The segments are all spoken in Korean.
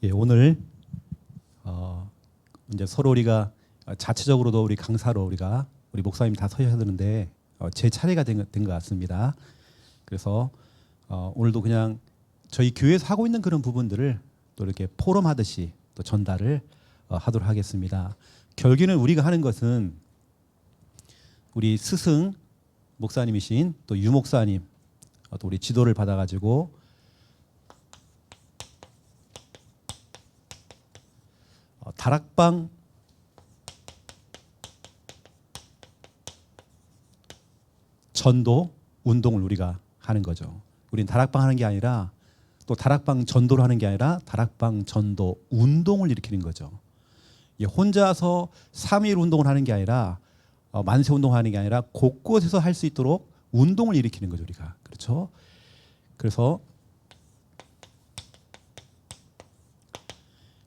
예, 오늘 이제 서로 우리가 자체적으로도 우리 강사로 우리 목사님 다 서셔야 되는데 제 차례가 된 것 같습니다. 그래서 오늘도 그냥 저희 교회에서 하고 있는 그런 부분들을 또 이렇게 포럼하듯이 또 전달을 하도록 하겠습니다. 결국에는 우리가 하는 것은 우리 스승 목사님이신 또 유 목사님 또 우리 지도를 받아가지고 다락방 전도 운동을 우리가 하는 거죠. 우리는 다락방 하는 게 아니라 또 다락방 전도를 하는 게 아니라 다락방 전도 운동을 일으키는 거죠. 혼자서 3.1 운동을 하는 게 아니라 만세 운동을 하는 게 아니라 곳곳에서 할 수 있도록 운동을 일으키는 거죠, 우리가. 그렇죠? 그래서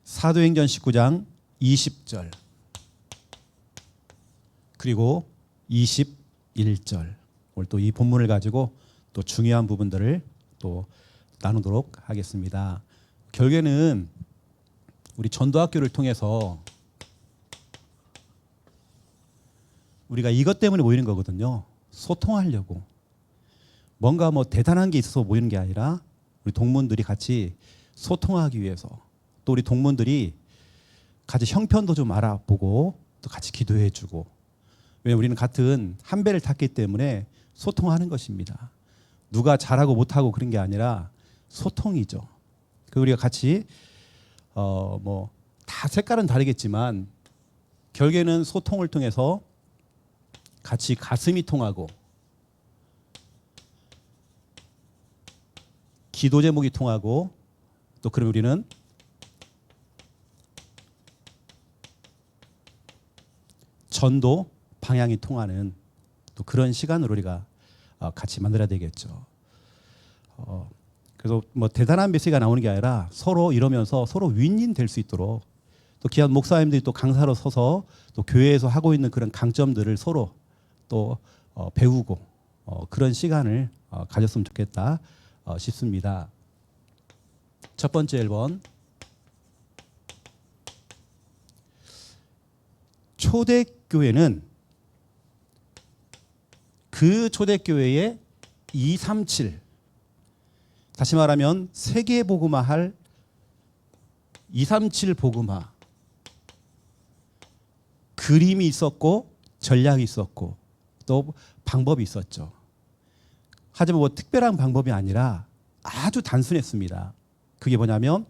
사도행전 19장 20절 그리고 21절 오늘 또 이 본문을 가지고 또 중요한 부분들을 또 나누도록 하겠습니다. 결국에는 우리 전도학교를 통해서 우리가 이것 때문에 모이는 거거든요. 소통하려고. 뭔가 대단한 게 있어서 모이는 게 아니라 우리 동문들이 같이 소통하기 위해서 또 우리 동문들이 같이 형편도 좀 알아보고 또 같이 기도해주고 왜냐하면 우리는 같은 한 배를 탔기 때문에 소통하는 것입니다. 누가 잘하고 못하고 그런 게 아니라 소통이죠. 우리가 같이 다 색깔은 다르겠지만 결국에는 소통을 통해서 같이 가슴이 통하고 기도 제목이 통하고 또 그럼 우리는 전도 방향이 통하는 또 그런 시간을 우리가 같이 만들어야 되겠죠. 그래서 대단한 메시지가 나오는 게 아니라 서로 이러면서 서로 윈윈 될 수 있도록 또 귀한 목사님들이 또 강사로 서서 또 교회에서 하고 있는 그런 강점들을 서로 또 배우고 그런 시간을 가졌으면 좋겠다 싶습니다. 첫 번째 1번 초대교회는 그 초대교회의 237 다시 말하면 세계 복음화할 237 복음화 그림이 있었고 전략이 있었고 또 방법이 있었죠. 하지만 특별한 방법이 아니라 아주 단순했습니다. 그게 뭐냐면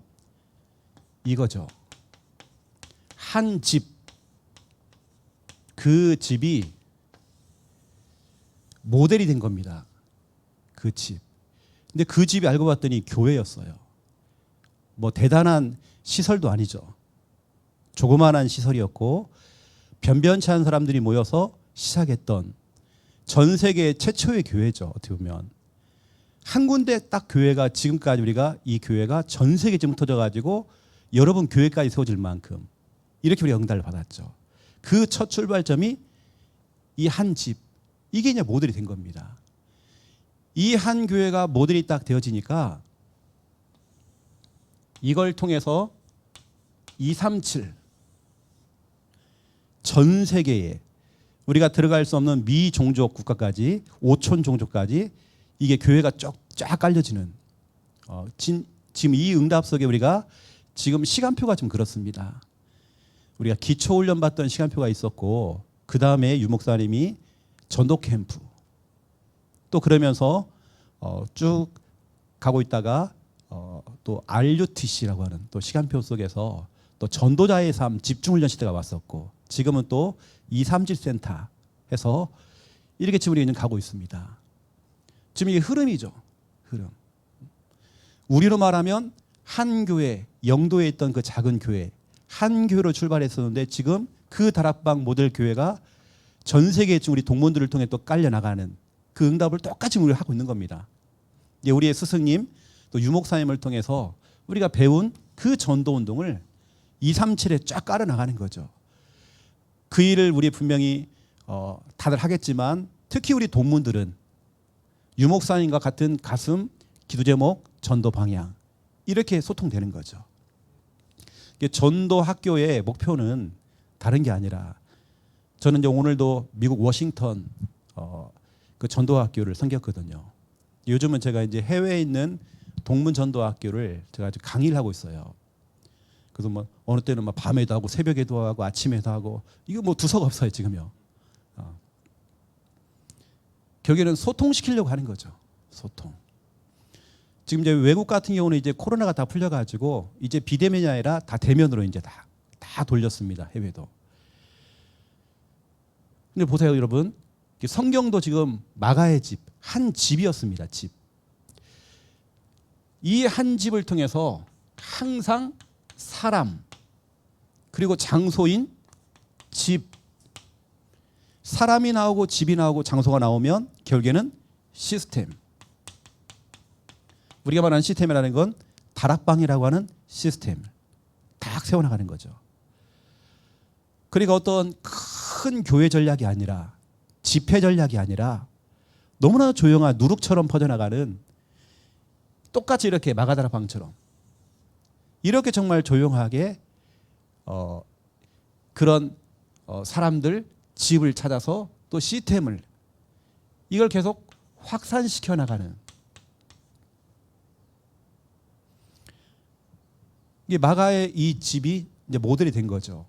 이거죠. 한 집, 그 집이 모델이 된 겁니다. 그 집. 근데 그 집이 알고 봤더니 교회였어요. 대단한 시설도 아니죠. 조그마한 시설이었고 변변치 않은 사람들이 모여서 시작했던 전 세계 최초의 교회죠. 어떻게 보면 한 군데 딱 교회가 지금까지 우리가 이 교회가 전 세계 지금 터져가지고 여러분 교회까지 세워질 만큼 이렇게 우리가 응답을 받았죠. 그 첫 출발점이 이 한 집 이게 이제 모델이 된 겁니다. 이 한 교회가 모델이 딱 되어지니까 이걸 통해서 237 전 세계에 우리가 들어갈 수 없는 미종족 국가까지 5천 종족까지 이게 교회가 쫙 깔려지는 지금 이 응답 속에 우리가 지금 시간표가 좀 그렇습니다. 우리가 기초 훈련 받던 시간표가 있었고 그 다음에 유 목사님이 전도 캠프 또 그러면서 쭉 가고 있다가 또 RUTC라고 하는 또 시간표 속에서 또 전도자의 삶 집중훈련 시대가 왔었고 지금은 또 237센터 해서 이렇게 지금 우리는 가고 있습니다. 지금 이게 흐름이죠. 흐름. 우리로 말하면 한 교회, 영도에 있던 그 작은 교회 한 교회로 출발했었는데 지금 그 다락방 모델 교회가 전 세계에 지금 우리 동문들을 통해 또 깔려 나가는 그 응답을 똑같이 우리가 하고 있는 겁니다. 우리의 스승님 또 유 목사님을 통해서 우리가 배운 그 전도 운동을 237에 쫙 깔아 나가는 거죠. 그 일을 우리 분명히 다들 하겠지만 특히 우리 동문들은 유 목사님과 같은 가슴, 기도 제목, 전도 방향 이렇게 소통되는 거죠. 전도 학교의 목표는 다른 게 아니라 저는 이제 오늘도 미국 워싱턴 그 전도 학교를 섬겼거든요. 요즘은 제가 이제 해외에 있는 동문 전도 학교를 제가 아주 강의를 하고 있어요. 그래서 뭐 어느 때는 막 밤에도 하고 새벽에도 하고 아침에도 하고 이거 뭐 두서가 없어요 지금요. 결국에는 소통시키려고 하는 거죠. 소통. 지금 이제 외국 같은 경우는 이제 코로나가 다 풀려가지고 이제 비대면이 아니라 다 대면으로 이제 다 돌렸습니다. 해외도. 근데 보세요, 여러분. 성경도 지금 마가의 집, 한 집이었습니다. 집. 이 한 집을 통해서 항상 사람, 그리고 장소인 집, 사람이 나오고 집이 나오고 장소가 나오면 결국에는 시스템. 우리가 말하는 시스템이라는 건 다락방이라고 하는 시스템 딱 세워나가는 거죠. 그러니까 어떤 큰 교회 전략이 아니라 집회 전략이 아니라 너무나 조용한 누룩처럼 퍼져나가는 똑같이 이렇게 마가다락방처럼 이렇게 정말 조용하게 그런 사람들 집을 찾아서 또 시스템을 이걸 계속 확산시켜 나가는 이게 마가의 이 집이 이제 모델이 된 거죠.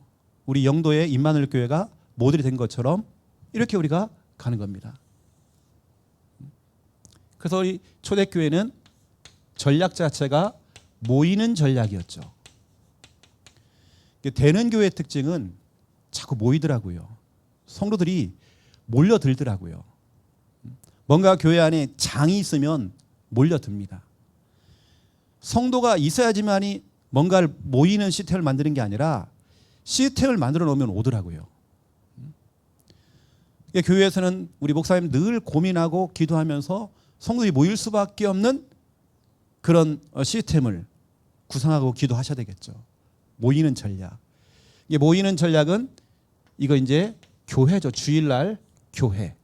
우리 영도의 임마누엘 교회가 모델이 된 것처럼 이렇게 우리가 가는 겁니다. 그래서 우리 초대교회는 전략 자체가 모이는 전략이었죠. 되는 교회의 특징은 자꾸 모이더라고요. 성도들이 몰려들더라고요. 뭔가 교회 안에 장이 있으면 몰려듭니다. 성도가 있어야지만이 뭔가를 모이는 시스템을 만드는 게 아니라 시스템을 만들어 놓으면 오더라고요. 교회에서는 우리 목사님 늘 고민하고 기도하면서 성도들이 모일 수밖에 없는 그런 시스템을 구상하고 기도하셔야 되겠죠. 모이는 전략. 이게 모이는 전략은 이거 이제 교회죠. 주일날 교회.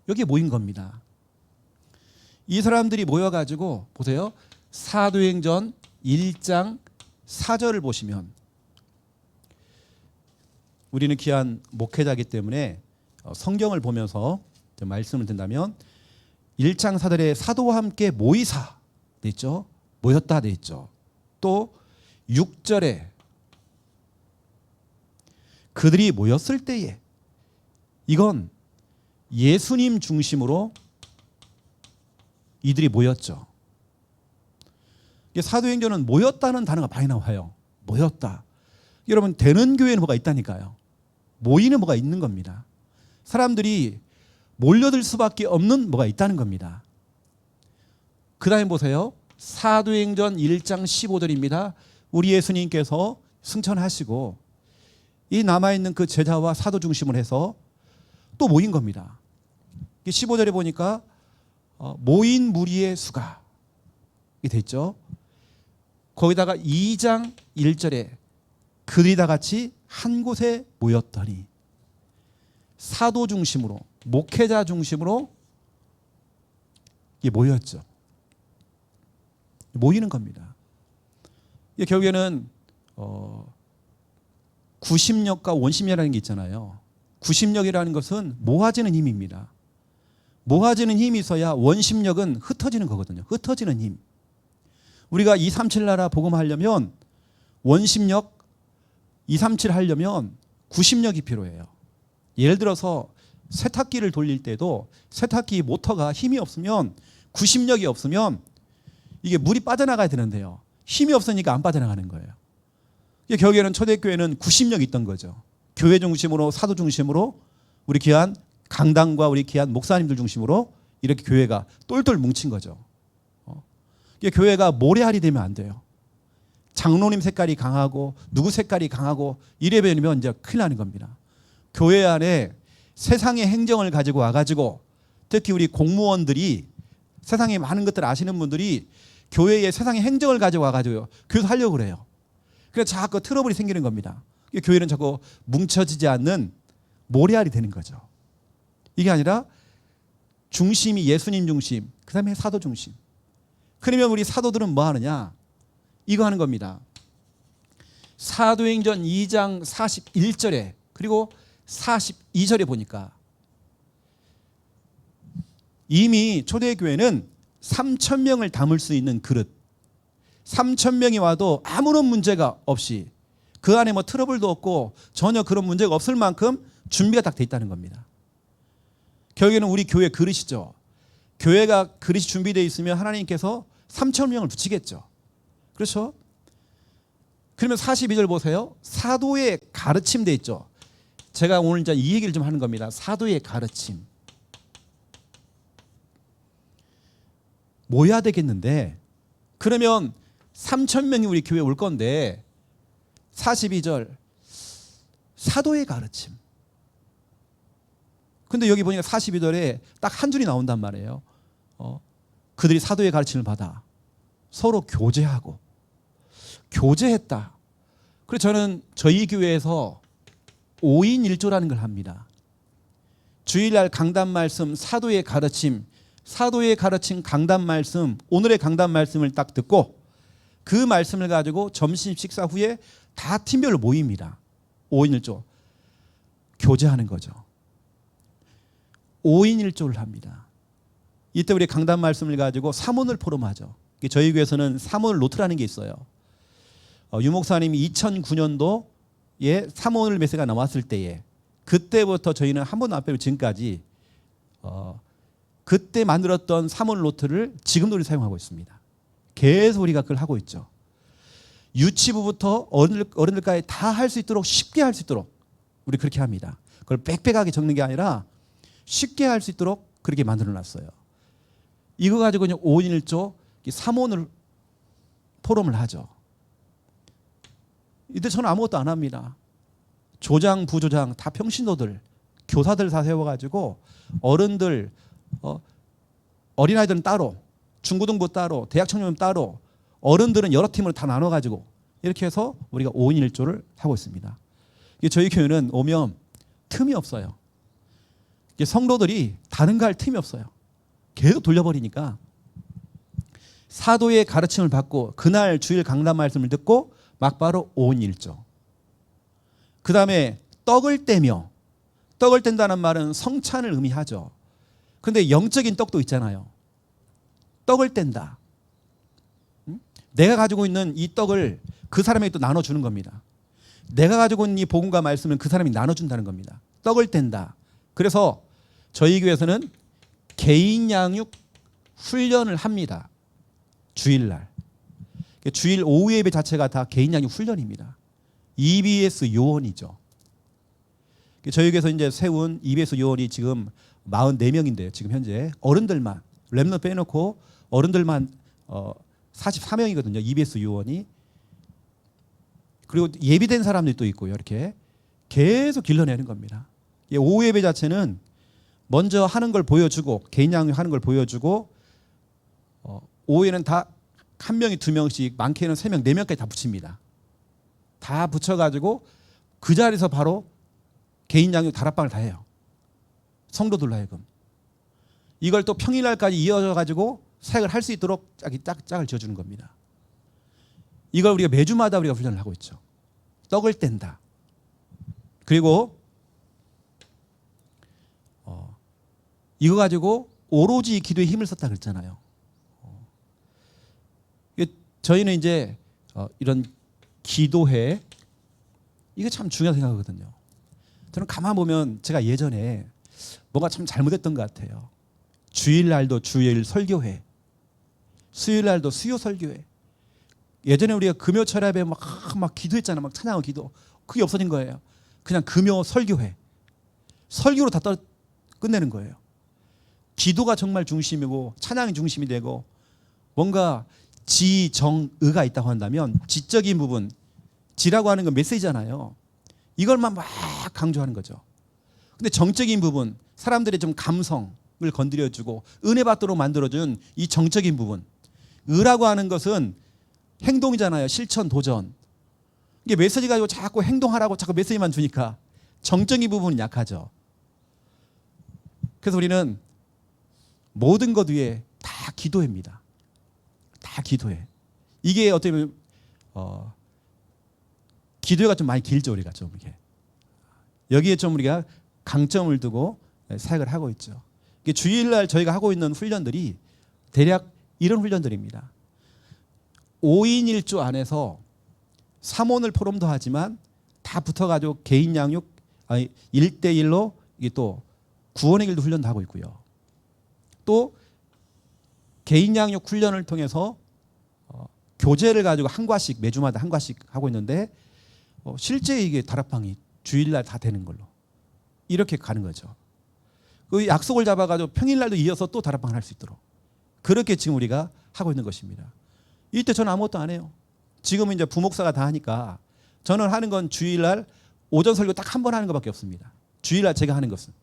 여기에 모인 겁니다. 이 사람들이 모여가지고 보세요. 사도행전 1장 4절을 보시면 우리는 귀한 목회자이기 때문에 성경을 보면서 말씀을 든다면 1장 4절에 사도와 함께 모이사 돼 있죠. 모였다 돼 있죠. 또 6절에 그들이 모였을 때에 이건 예수님 중심으로 이들이 모였죠. 사도행전은 모였다는 단어가 많이 나와요. 모였다. 여러분 되는 교회는 뭐가 있다니까요. 모이는 뭐가 있는 겁니다. 사람들이 몰려들 수밖에 없는 뭐가 있다는 겁니다. 그 다음에 보세요. 사도행전 1장 15절입니다. 우리 예수님께서 승천하시고 이 남아있는 그 제자와 사도 중심을 해서 또 모인 겁니다. 15절에 보니까 모인 무리의 수가 이렇게 돼 있죠. 거기다가 2장 1절에 그들이 다 같이 한 곳에 모였더니 사도 중심으로 목회자 중심으로 이게 모였죠. 모이는 겁니다. 이게 결국에는 구심력과 원심력이라는 게 있잖아요. 구심력이라는 것은 모아지는 힘입니다. 모아지는 힘이 있어야 원심력은 흩어지는 거거든요. 흩어지는 힘. 우리가 237 나라 복음하려면 원심력 237 하려면 구심력이 필요해요. 예를 들어서 세탁기를 돌릴 때도 세탁기 모터가 힘이 없으면 구심력이 없으면 이게 물이 빠져나가야 되는데요. 힘이 없으니까 안 빠져나가는 거예요. 결국에는 초대교회는 구심력이 있던 거죠. 교회 중심으로 사도 중심으로 우리 귀한 강당과 우리 귀한 목사님들 중심으로 이렇게 교회가 똘똘 뭉친 거죠. 교회가 모래알이 되면 안 돼요. 장로님 색깔이 강하고 누구 색깔이 강하고 이래 버리면 이제 큰일 나는 겁니다. 교회 안에 세상의 행정을 가지고 와가지고 특히 우리 공무원들이 세상에 많은 것들을 아시는 분들이 교회에 세상의 행정을 가지고 와가지고 교회에서 하려고 그래요. 그래서 자꾸 트러블이 생기는 겁니다. 교회는 자꾸 뭉쳐지지 않는 모래알이 되는 거죠. 이게 아니라 중심이 예수님 중심, 그 다음에 사도 중심. 그러면 우리 사도들은 뭐 하느냐? 이거 하는 겁니다. 사도행전 2장 41절에 그리고 42절에 보니까 이미 초대교회는 3,000명을 담을 수 있는 그릇, 3,000명이 와도 아무런 문제가 없이 그 안에 뭐 트러블도 없고 전혀 그런 문제가 없을 만큼 준비가 딱 돼 있다는 겁니다. 결국에는 우리 교회 그릇이죠. 교회가 그릇이 준비되어 있으면 하나님께서 3,000명을 붙이겠죠. 그렇죠? 그러면 42절 보세요. 사도의 가르침 돼 있죠. 제가 오늘 이제 이 얘기를 좀 하는 겁니다. 사도의 가르침. 모여야 되겠는데 그러면 3,000명이 우리 교회에 올 건데 42절 사도의 가르침. 근데 여기 보니까 42절에 딱 한 줄이 나온단 말이에요. 그들이 사도의 가르침을 받아 서로 교제하고 교제했다. 그래서 저는 저희 교회에서 5인 1조라는 걸 합니다. 주일날 강단 말씀, 사도의 가르침, 사도의 가르침 강단 말씀, 오늘의 강단 말씀을 딱 듣고 그 말씀을 가지고 점심 식사 후에 다 팀별로 모입니다. 5인 1조. 교제하는 거죠. 5인 1조를 합니다. 이때 우리 강단 말씀을 가지고 사모늘 포럼하죠. 저희 교회에서는 사모늘 노트라는 게 있어요. 유 목사님이 2009년도에 사모늘 메시지가 나왔을 때에 그때부터 저희는 한 번도 안 빼고 지금까지 그때 만들었던 사모늘 노트를 지금도 우리 사용하고 있습니다. 계속 우리가 그걸 하고 있죠. 유치부부터 어른들까지 다 할 수 있도록 쉽게 할 수 있도록 우리 그렇게 합니다. 그걸 빽빽하게 적는 게 아니라 쉽게 할 수 있도록 그렇게 만들어 놨어요. 이거 가지고 그냥 5인 1조 사모늘 포럼을 하죠. 이때 저는 아무것도 안 합니다. 조장, 부조장 다 평신도들, 교사들 다 세워가지고 어른들, 어린아이들은 따로, 중고등부 따로, 대학 청년은 따로, 어른들은 여러 팀으로 다 나눠가지고 이렇게 해서 우리가 5인 1조를 하고 있습니다. 저희 교회는 오면 틈이 없어요. 성도들이 다른 거 할 틈이 없어요. 계속 돌려버리니까 사도의 가르침을 받고 그날 주일 강단 말씀을 듣고 막바로 5인 1조. 그 다음에 떡을 떼며, 떡을 뗀다는 말은 성찬을 의미하죠. 그런데 영적인 떡도 있잖아요. 떡을 뗀다. 내가 가지고 있는 이 떡을 그 사람에게 또 나눠주는 겁니다. 내가 가지고 있는 이 복음과 말씀을 그 사람이 나눠준다는 겁니다. 떡을 뗀다. 그래서 저희 교회에서는 개인 양육 훈련을 합니다. 주일날. 주일 오후 예배 자체가 다 개인 양육 훈련입니다. EBS 요원이죠. 저희 교회에서 이제 세운 EBS 요원이 지금 44명인데요. 지금 현재 어른들만 랩넌트 빼놓고 어른들만 44명이거든요. EBS 요원이. 그리고 예비된 사람들이 또 있고요. 이렇게 계속 길러내는 겁니다. 오후 예배 자체는 먼저 하는 걸 보여주고 개인 양육하는 걸 보여주고 오후에는 다 한 명이 두 명씩 많게는 세 명, 네 명까지 다 붙입니다. 다 붙여가지고 그 자리에서 바로 개인 양육 다락방을 다 해요. 성도들로 하여금. 이걸 또 평일날까지 이어져가지고 사역을 할 수 있도록 짝을 지어주는 겁니다. 이걸 우리가 매주마다 우리가 훈련을 하고 있죠. 떡을 뗀다. 그리고 이거 가지고 오로지 기도에 힘을 썼다 그랬잖아요. 저희는 이제 이런 기도회 이거 참 중요하다고 생각하거든요. 저는 가만 보면 제가 예전에 뭔가 참 잘못했던 것 같아요. 주일날도 주일 설교회, 수요일날도 수요 설교회. 예전에 우리가 금요 철야에 막 기도했잖아요. 막 찬양하고 기도. 그게 없어진 거예요. 그냥 금요 설교회. 설교로 다 끝내는 거예요. 기도가 정말 중심이고 찬양이 중심이 되고 뭔가 지, 정, 의가 있다고 한다면 지적인 부분, 지라고 하는 건 메시지잖아요. 이걸만 막 강조하는 거죠. 근데 정적인 부분, 사람들의 좀 감성을 건드려주고 은혜 받도록 만들어준 이 정적인 부분, 의라고 하는 것은 행동이잖아요. 실천, 도전. 이게 메시지 가지고 자꾸 행동하라고 자꾸 메시지만 주니까 정적인 부분은 약하죠. 그래서 우리는 모든 것 위에 다 기도회입니다. 다 기도회. 이게 어떻게 보면 기도회가 좀 많이 길죠. 우리가 좀 이렇게 여기에 좀 우리가 강점을 두고 사역을 하고 있죠. 이게 주일날 저희가 하고 있는 훈련들이 대략 이런 훈련들입니다. 5인 1조 안에서 3오늘 포럼도 하지만 다 붙어가지고 개인 양육 1대1로 이게 또 구원의 길도 훈련도 하고 있고요. 또 개인 양육 훈련을 통해서 교재를 가지고 한 과씩 매주마다 한 과씩 하고 있는데 실제 이게 다락방이 주일날 다 되는 걸로 이렇게 가는 거죠. 그 약속을 잡아가지고 평일날도 이어서 또 다락방을 할 수 있도록 그렇게 지금 우리가 하고 있는 것입니다. 이때 저는 아무것도 안 해요. 지금은 이제 부목사가 다 하니까 저는 하는 건 주일날 오전 설교 딱 한 번 하는 것밖에 없습니다. 주일날 제가 하는 것은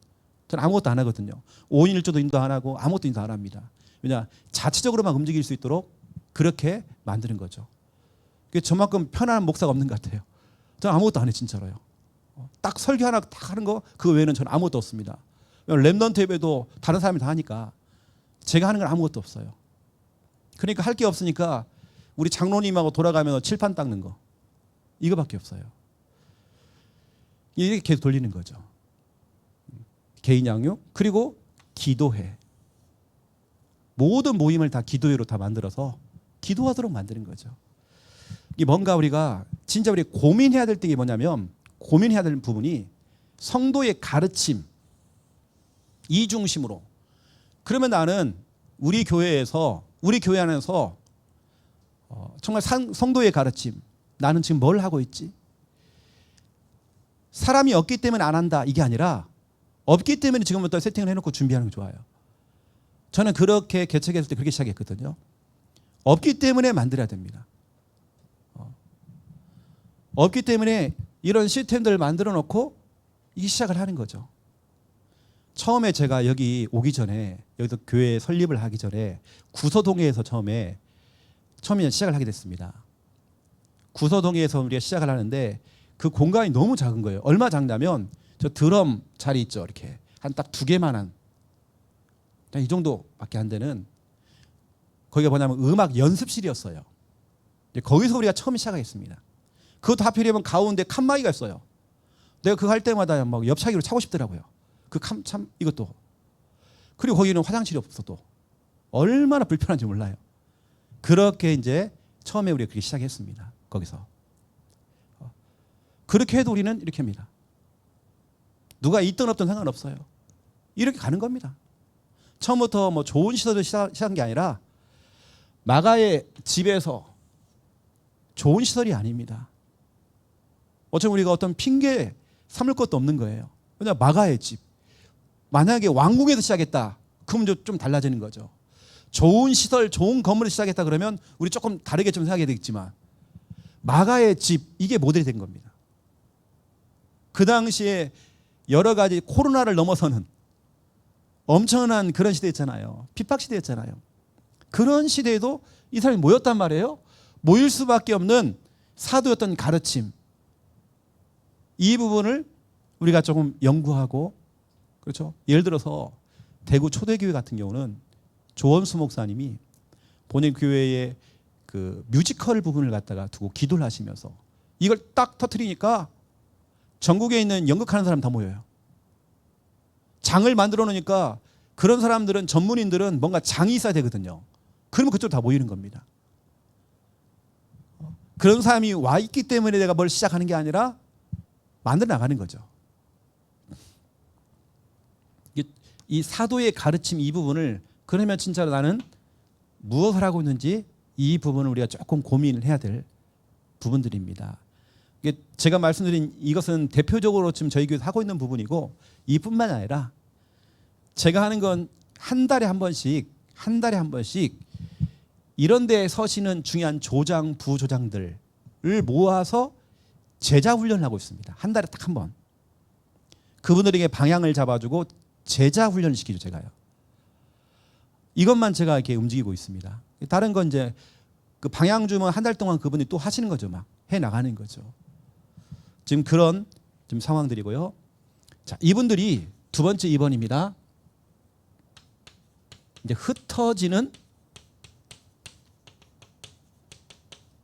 저는 아무것도 안 하거든요. 5인 1조도 인도 안 하고 아무것도 인도 안 합니다. 왜냐 자체적으로만 움직일 수 있도록 그렇게 만드는 거죠. 저만큼 편안한 목사가 없는 것 같아요. 저는 아무것도 안 해 진짜로요. 딱 설교 하나 딱 하는 거 그거 외에는 저는 아무것도 없습니다. 랩넌트 예배도 다른 사람이 다 하니까 제가 하는 건 아무것도 없어요. 그러니까 할 게 없으니까 우리 장로님하고 돌아가면서 칠판 닦는 거 이거밖에 없어요. 이렇게 계속 돌리는 거죠. 개인 양육 그리고 기도회. 모든 모임을 다 기도회로 다 만들어서 기도하도록 만드는 거죠. 이게 뭔가 우리가 진짜 우리 고민해야 될 게 뭐냐면 고민해야 될 부분이 성도의 가르침 이 중심으로 그러면 나는 우리 교회 안에서 정말 성도의 가르침 나는 지금 뭘 하고 있지? 사람이 없기 때문에 안 한다 이게 아니라 없기 때문에 지금부터 세팅을 해놓고 준비하는 게 좋아요. 저는 그렇게 개척했을 때 그렇게 시작했거든요. 없기 때문에 만들어야 됩니다. 없기 때문에 이런 시스템들을 만들어 놓고 이 시작을 하는 거죠. 처음에 제가 여기 오기 전에 여기서 교회 설립을 하기 전에 구서동에서 처음에 시작을 하게 됐습니다. 구서동에서 우리가 시작을 하는데 그 공간이 너무 작은 거예요. 얼마 작냐면 저 드럼 자리 있죠. 이렇게 한 딱 2개만한 이 정도밖에 안 되는 거기가 뭐냐면 음악 연습실이었어요. 거기서 우리가 처음 시작하겠습니다. 그것도 하필이면 가운데 칸막이가 있어요. 내가 그거 할 때마다 막 옆차기로 차고 싶더라고요. 그 참 이것도. 그리고 거기는 화장실이 없어도 얼마나 불편한지 몰라요. 그렇게 이제 처음에 우리가 그렇게 시작했습니다. 거기서. 그렇게 해도 우리는 이렇게 합니다. 누가 있든 없든 상관없어요. 이렇게 가는 겁니다. 처음부터 뭐 좋은 시설을 시작한 게 아니라 마가의 집에서 좋은 시설이 아닙니다. 어차피 우리가 어떤 핑계 삼을 것도 없는 거예요. 왜냐 마가의 집. 만약에 왕궁에서 시작했다. 그러면 좀 달라지는 거죠. 좋은 시설, 좋은 건물을 시작했다 그러면 우리 조금 다르게 좀 생각해야 되겠지만 마가의 집 이게 모델이 된 겁니다. 그 당시에 여러 가지 코로나를 넘어서는 엄청난 그런 시대였잖아요. 핍박 시대였잖아요. 그런 시대에도 이 사람이 모였단 말이에요. 모일 수밖에 없는 사도였던 가르침. 이 부분을 우리가 조금 연구하고 그렇죠. 예를 들어서 대구 초대교회 같은 경우는 조원수 목사님이 본인 교회의 그 뮤지컬 부분을 갖다가 두고 기도를 하시면서 이걸 딱 터뜨리니까 전국에 있는 연극하는 사람 다 모여요. 장을 만들어 놓으니까 그런 사람들은 전문인들은 뭔가 장이 있어야 되거든요. 그러면 그쪽으로 다 모이는 겁니다. 그런 사람이 와 있기 때문에 내가 뭘 시작하는 게 아니라 만들어 나가는 거죠. 이 사도의 가르침 이 부분을 그러면 진짜로 나는 무엇을 하고 있는지 이 부분을 우리가 조금 고민을 해야 될 부분들입니다. 제가 말씀드린 이것은 대표적으로 지금 저희 교회에서 하고 있는 부분이고 이뿐만 아니라 제가 하는 건 한 달에 한 번씩 이런 데에 서시는 중요한 조장, 부조장들을 모아서 제자 훈련을 하고 있습니다. 한 달에 딱 한 번. 그분들에게 방향을 잡아주고 제자 훈련을 시키죠, 제가요. 이것만 제가 이렇게 움직이고 있습니다. 다른 건 이제 그 방향 주면 한 달 동안 그분이 또 하시는 거죠, 막 해 나가는 거죠. 지금 그런 지금 상황들이고요. 자, 이분들이 두 번째 2번입니다. 이제 흩어지는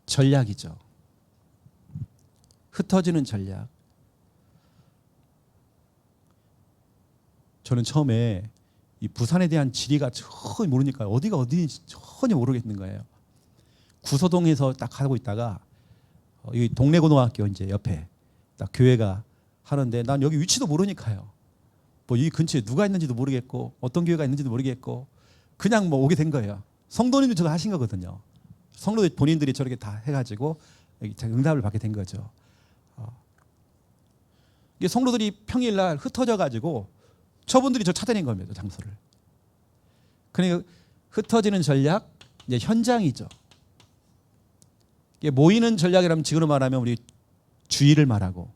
전략이죠. 흩어지는 전략. 저는 처음에 이 부산에 대한 지리가 전혀 모르니까 어디가 어디인지 전혀 모르겠는 거예요. 구서동에서 딱 하고 있다가 이 동래고등학교 이제 옆에 딱 교회가 하는데 난 여기 위치도 모르니까요. 뭐 이 근처에 누가 있는지도 모르겠고 어떤 교회가 있는지도 모르겠고 그냥 뭐 오게 된 거예요. 성도님들 저거 하신 거거든요. 성도들 본인들이 저렇게 다 해가지고 응답을 받게 된 거죠. 이게 성도들이 평일날 흩어져 가지고 저분들이 저 찾아낸 겁니다. 장소를. 그러니까 흩어지는 전략, 이제 현장이죠. 이게 모이는 전략이라면 지금으로 말하면 우리 주일을 말하고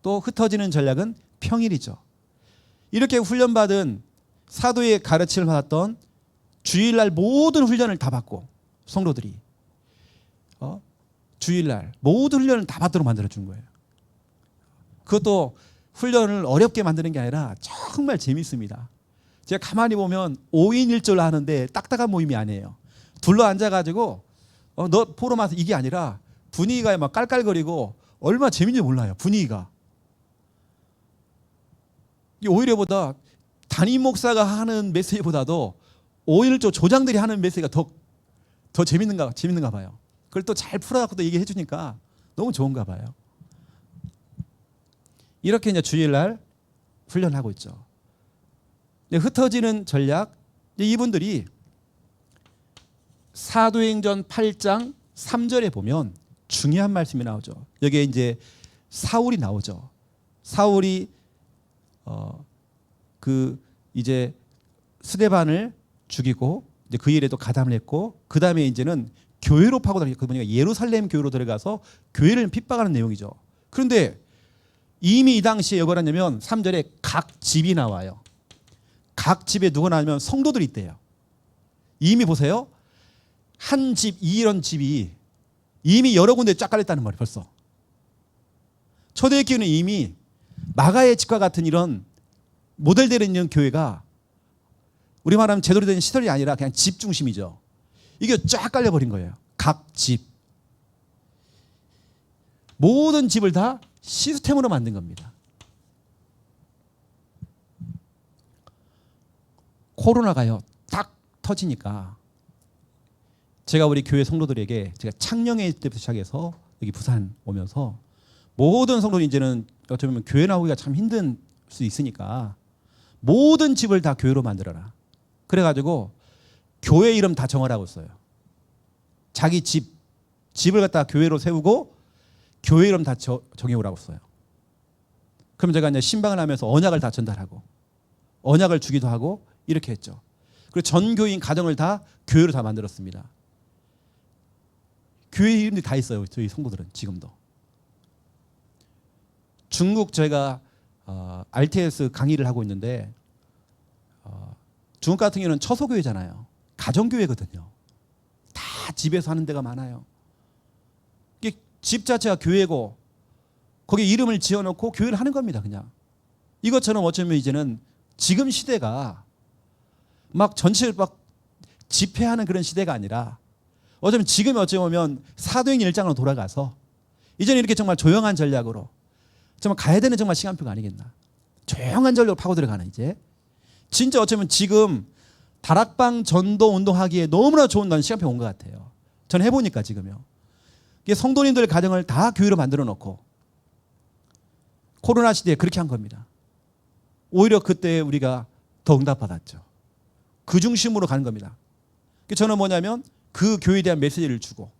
또 흩어지는 전략은 평일이죠. 이렇게 훈련받은 사도의 가르침을 받았던 주일날 모든 훈련을 다 받고 성도들이 주일날 모든 훈련을 다 받도록 만들어준 거예요. 그것도 훈련을 어렵게 만드는 게 아니라 정말 재밌습니다. 제가 가만히 보면 5인 1조를 하는데 딱딱한 모임이 아니에요. 둘러 앉아가지고 너 포럼 와서 이게 아니라 분위기가 막 깔깔거리고 얼마나 재밌는지 몰라요. 분위기가. 오히려보다 담임 목사가 하는 메시지보다도 5인 1조 조장들이 하는 메시지가 더 재밌는가 봐요. 그걸 또 잘 풀어갖고 또 얘기해 주니까 너무 좋은가 봐요. 이렇게 이제 주일날 훈련하고 있죠. 흩어지는 전략, 이분들이 사도행전 8장 3절에 보면 중요한 말씀이 나오죠. 여기에 이제 사울이 나오죠. 사울이 이제 스데반을 죽이고 이제 그 일에도 가담을 했고 그 다음에 이제는 교회로 파고들어서 그분이 예루살렘 교회로 들어가서 교회를 핍박하는 내용이죠. 그런데 이미 이 당시에 여기 뭐냐면 3절에 각 집이 나와요. 각 집에 누가 나오면 성도들이 있대요. 이미 보세요. 한 집, 이런 집이 이미 여러 군데 쫙 깔렸다는 말이에요. 벌써. 초대교회는 이미 마가의 집과 같은 이런 모델되어 있는 교회가 우리 말하면 제대로 된 시설이 아니라 그냥 집 중심이죠. 이게 쫙 깔려버린 거예요. 각 집. 모든 집을 다 시스템으로 만든 겁니다. 코로나가요 딱 터지니까 제가 우리 교회 성도들에게 제가 창녕회 때부터 시작해서 여기 부산 오면서 모든 성도들이 이제는 어쩌면 교회 나오기가 참 힘든 수 있으니까 모든 집을 다 교회로 만들어라. 그래가지고 교회 이름 다 정하라고 했어요. 자기 집을 갖다가 교회로 세우고 교회 이름 다 정해오라고 했어요. 그럼 제가 이제 신방을 하면서 언약을 다 전달하고 언약을 주기도 하고 이렇게 했죠. 그리고 전 교인 가정을 다 교회로 다 만들었습니다. 교회 이름이 다 있어요. 저희 성도들은 지금도. 중국 제가 RTS 강의를 하고 있는데 중국 같은 경우는 처소교회잖아요. 가정교회거든요. 다 집에서 하는 데가 많아요. 이게 집 자체가 교회고 거기에 이름을 지어놓고 교회를 하는 겁니다. 그냥. 이것처럼 어쩌면 이제는 지금 시대가 막 전체를 막 집회하는 그런 시대가 아니라 어쩌면 지금 어쩌면 사도행전 1장으로 돌아가서 이제는 이렇게 정말 조용한 전략으로 정말 가야 되는 정말 시간표가 아니겠나. 조용한 전략으로 파고 들어가는 이제 진짜 어쩌면 지금 다락방 전도 운동하기에 너무나 좋은 난 시간표 온 것 같아요. 저는 해보니까 지금요. 이게 성도님들 가정을 다 교회로 만들어 놓고 코로나 시대에 그렇게 한 겁니다. 오히려 그때 우리가 더 응답받았죠. 그 중심으로 가는 겁니다. 저는 뭐냐면 그 교회에 대한 메시지를 주고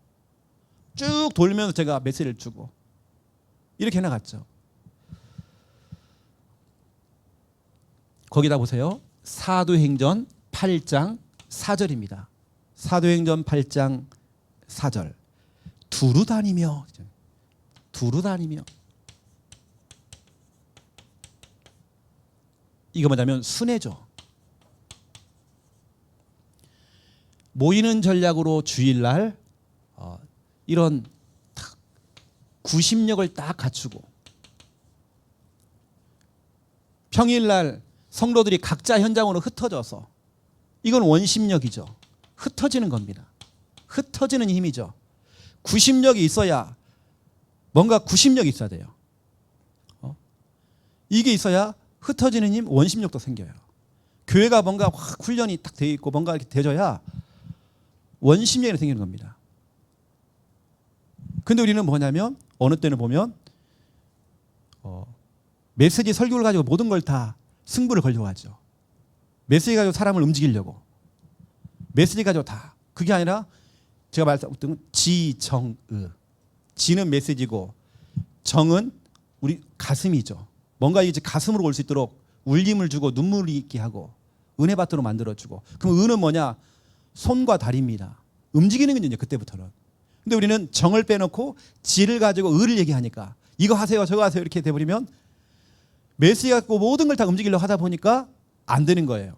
쭉 돌면서 제가 메시지를 주고 이렇게 해나갔죠. 거기다 보세요. 사도행전 8장 4절입니다. 사도행전 8장 4절. 두루 다니며 이거 뭐냐면 순회죠. 모이는 전략으로 주일날 이런 구심력을 딱 갖추고 평일날 성도들이 각자 현장으로 흩어져서 이건 원심력이죠. 흩어지는 겁니다. 흩어지는 힘이죠. 구심력이 있어야 뭔가 구심력이 있어야 돼요. 이게 있어야 흩어지는 힘, 원심력도 생겨요. 교회가 뭔가 확 훈련이 딱 돼 있고 뭔가 이렇게 되져야 원심력이 생기는 겁니다. 근데 우리는 뭐냐면 어느 때는 보면 메시지 설교를 가지고 모든 걸 다 승부를 걸려고 하죠. 메시지 가지고 사람을 움직이려고. 메시지 가지고 다. 그게 아니라 제가 말했던 지정의. 지는 메시지고 정은 우리 가슴이죠. 뭔가 이제 가슴으로 올 수 있도록 울림을 주고 눈물이 있게 하고 은혜 받도록 만들어주고. 그럼 의는 뭐냐? 손과 다리입니다. 움직이는 건요, 그때부터는. 근데 우리는 정을 빼놓고 지를 가지고 의를 얘기하니까 이거 하세요, 저거 하세요 이렇게 돼버리면 메시지 갖고 모든 걸 다 움직이려고 하다 보니까 안 되는 거예요.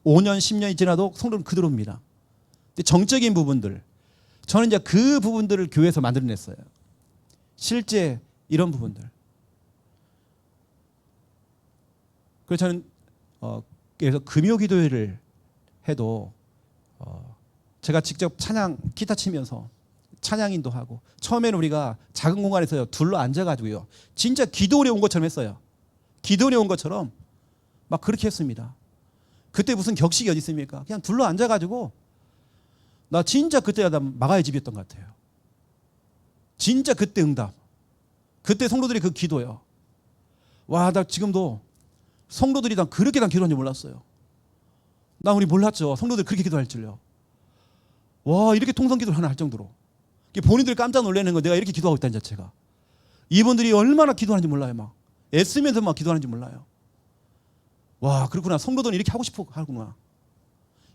5년, 10년이 지나도 성도는 그대로입니다. 근데 정적인 부분들, 저는 이제 그 부분들을 교회에서 만들어냈어요. 실제 이런 부분들. 그래서 저는 그래서 금요기도회를 해도 제가 직접 찬양 기타 치면서 찬양인도 하고 처음에는 우리가 작은 공간에서 둘러 앉아가지고요 진짜 기도원에 온 것처럼 했어요. 기도원에 온 것처럼 막 그렇게 했습니다. 그때 무슨 격식이 어디 있습니까? 그냥 둘러 앉아가지고 나 진짜 그때 마가의 집이었던 것 같아요. 진짜 그때 응답. 그때 성도들이 그 기도요. 와, 나 지금도 성도들이 다 그렇게 다 기도하는지 몰랐어요. 나 우리 몰랐죠. 성도들이 그렇게 기도할 줄요. 와, 이렇게 통성기도를 하나 할 정도로. 본인들이 깜짝 놀라는 거 내가 이렇게 기도하고 있다는 자체가. 이분들이 얼마나 기도하는지 몰라요. 막 애쓰면서 막 기도하는지 몰라요. 와, 그렇구나. 성도들은 이렇게 하고 싶어 하구나.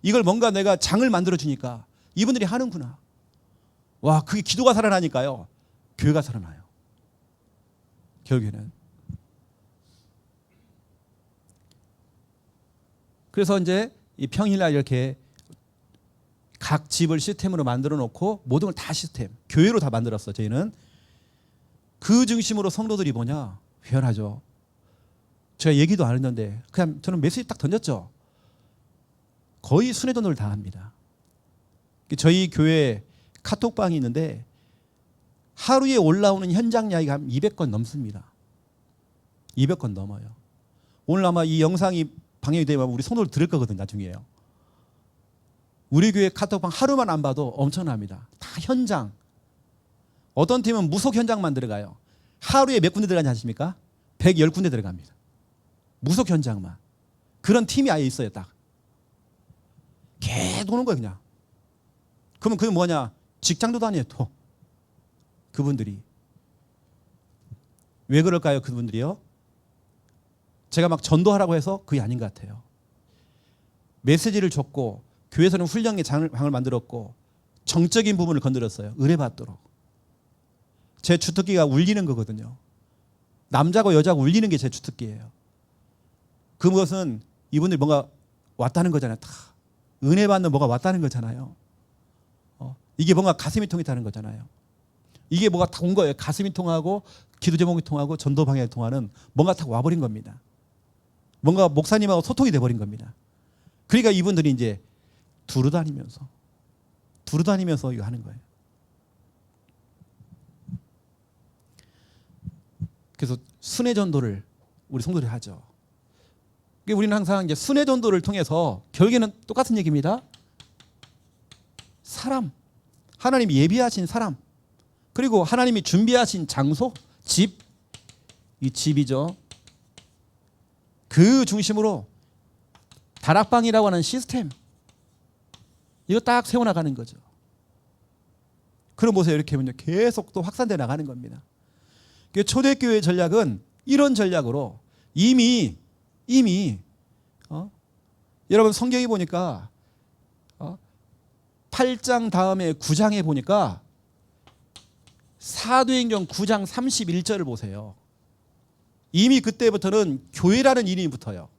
이걸 뭔가 내가 장을 만들어 주니까 이분들이 하는구나. 와, 그게 기도가 살아나니까요 교회가 살아나요. 결국에는. 그래서 이제 이 평일날 이렇게 각 집을 시스템으로 만들어 놓고 모든 걸 다 시스템, 교회로 다 만들었어. 저희는 그 중심으로 성도들이 뭐냐? 회원하죠. 제가 얘기도 안 했는데 그냥 저는 메시지 딱 던졌죠. 거의 순회 전도를 다 합니다. 저희 교회 카톡방이 있는데 하루에 올라오는 현장 이야기가 한 200건 넘습니다. 200건 넘어요. 오늘 아마 이 영상이 방영이 되면 우리 성도들 들을 거거든요. 나중에요. 우리 교회 카톡방 하루만 안 봐도 엄청납니다. 다 현장. 어떤 팀은 무속 현장만 들어가요. 하루에 몇 군데 들어가지 않습니까? 110군데 들어갑니다. 무속 현장만. 그런 팀이 아예 있어요. 딱. 개 도는 거예요. 그냥. 그러면 그게 뭐냐? 직장도 다녀요. 또. 그분들이. 왜 그럴까요? 그분들이요? 제가 막 전도하라고 해서 그게 아닌 것 같아요. 메시지를 줬고 교회에서는 훈련의 방을 만들었고 정적인 부분을 건드렸어요. 의뢰받도록. 제 주특기가 울리는 거거든요. 남자고 여자고 울리는 게 제 주특기예요. 그것은 이분들이 뭔가 왔다는 거잖아요. 다 은혜 받는 뭐가 왔다는 거잖아요. 이게 뭔가 가슴이 통했다는 거잖아요. 이게 뭐가 다 온 거예요. 가슴이 통하고 기도 제목이 통하고 전도 방향이 통하는 뭔가 다 와버린 겁니다. 뭔가 목사님하고 소통이 돼버린 겁니다. 그러니까 이분들이 이제 두루다니면서 이거 하는 거예요. 그래서 순회 전도를 우리 성도들이 하죠. 우리는 항상 이제 순회 전도를 통해서 결국에는 똑같은 얘기입니다. 사람, 하나님이 예비하신 사람, 그리고 하나님이 준비하신 장소, 집, 이 집이죠. 그 중심으로 다락방이라고 하는 시스템, 이거 딱 세워나가는 거죠. 그럼 보세요. 이렇게 하면 계속 또 확산되어 나가는 겁니다. 초대교회 전략은 이런 전략으로 이미 여러분 성경에 보니까 8장 다음에 9장에 보니까 사도행전 9장 31절을 보세요. 이미 그때부터는 교회라는 이름이 붙어요.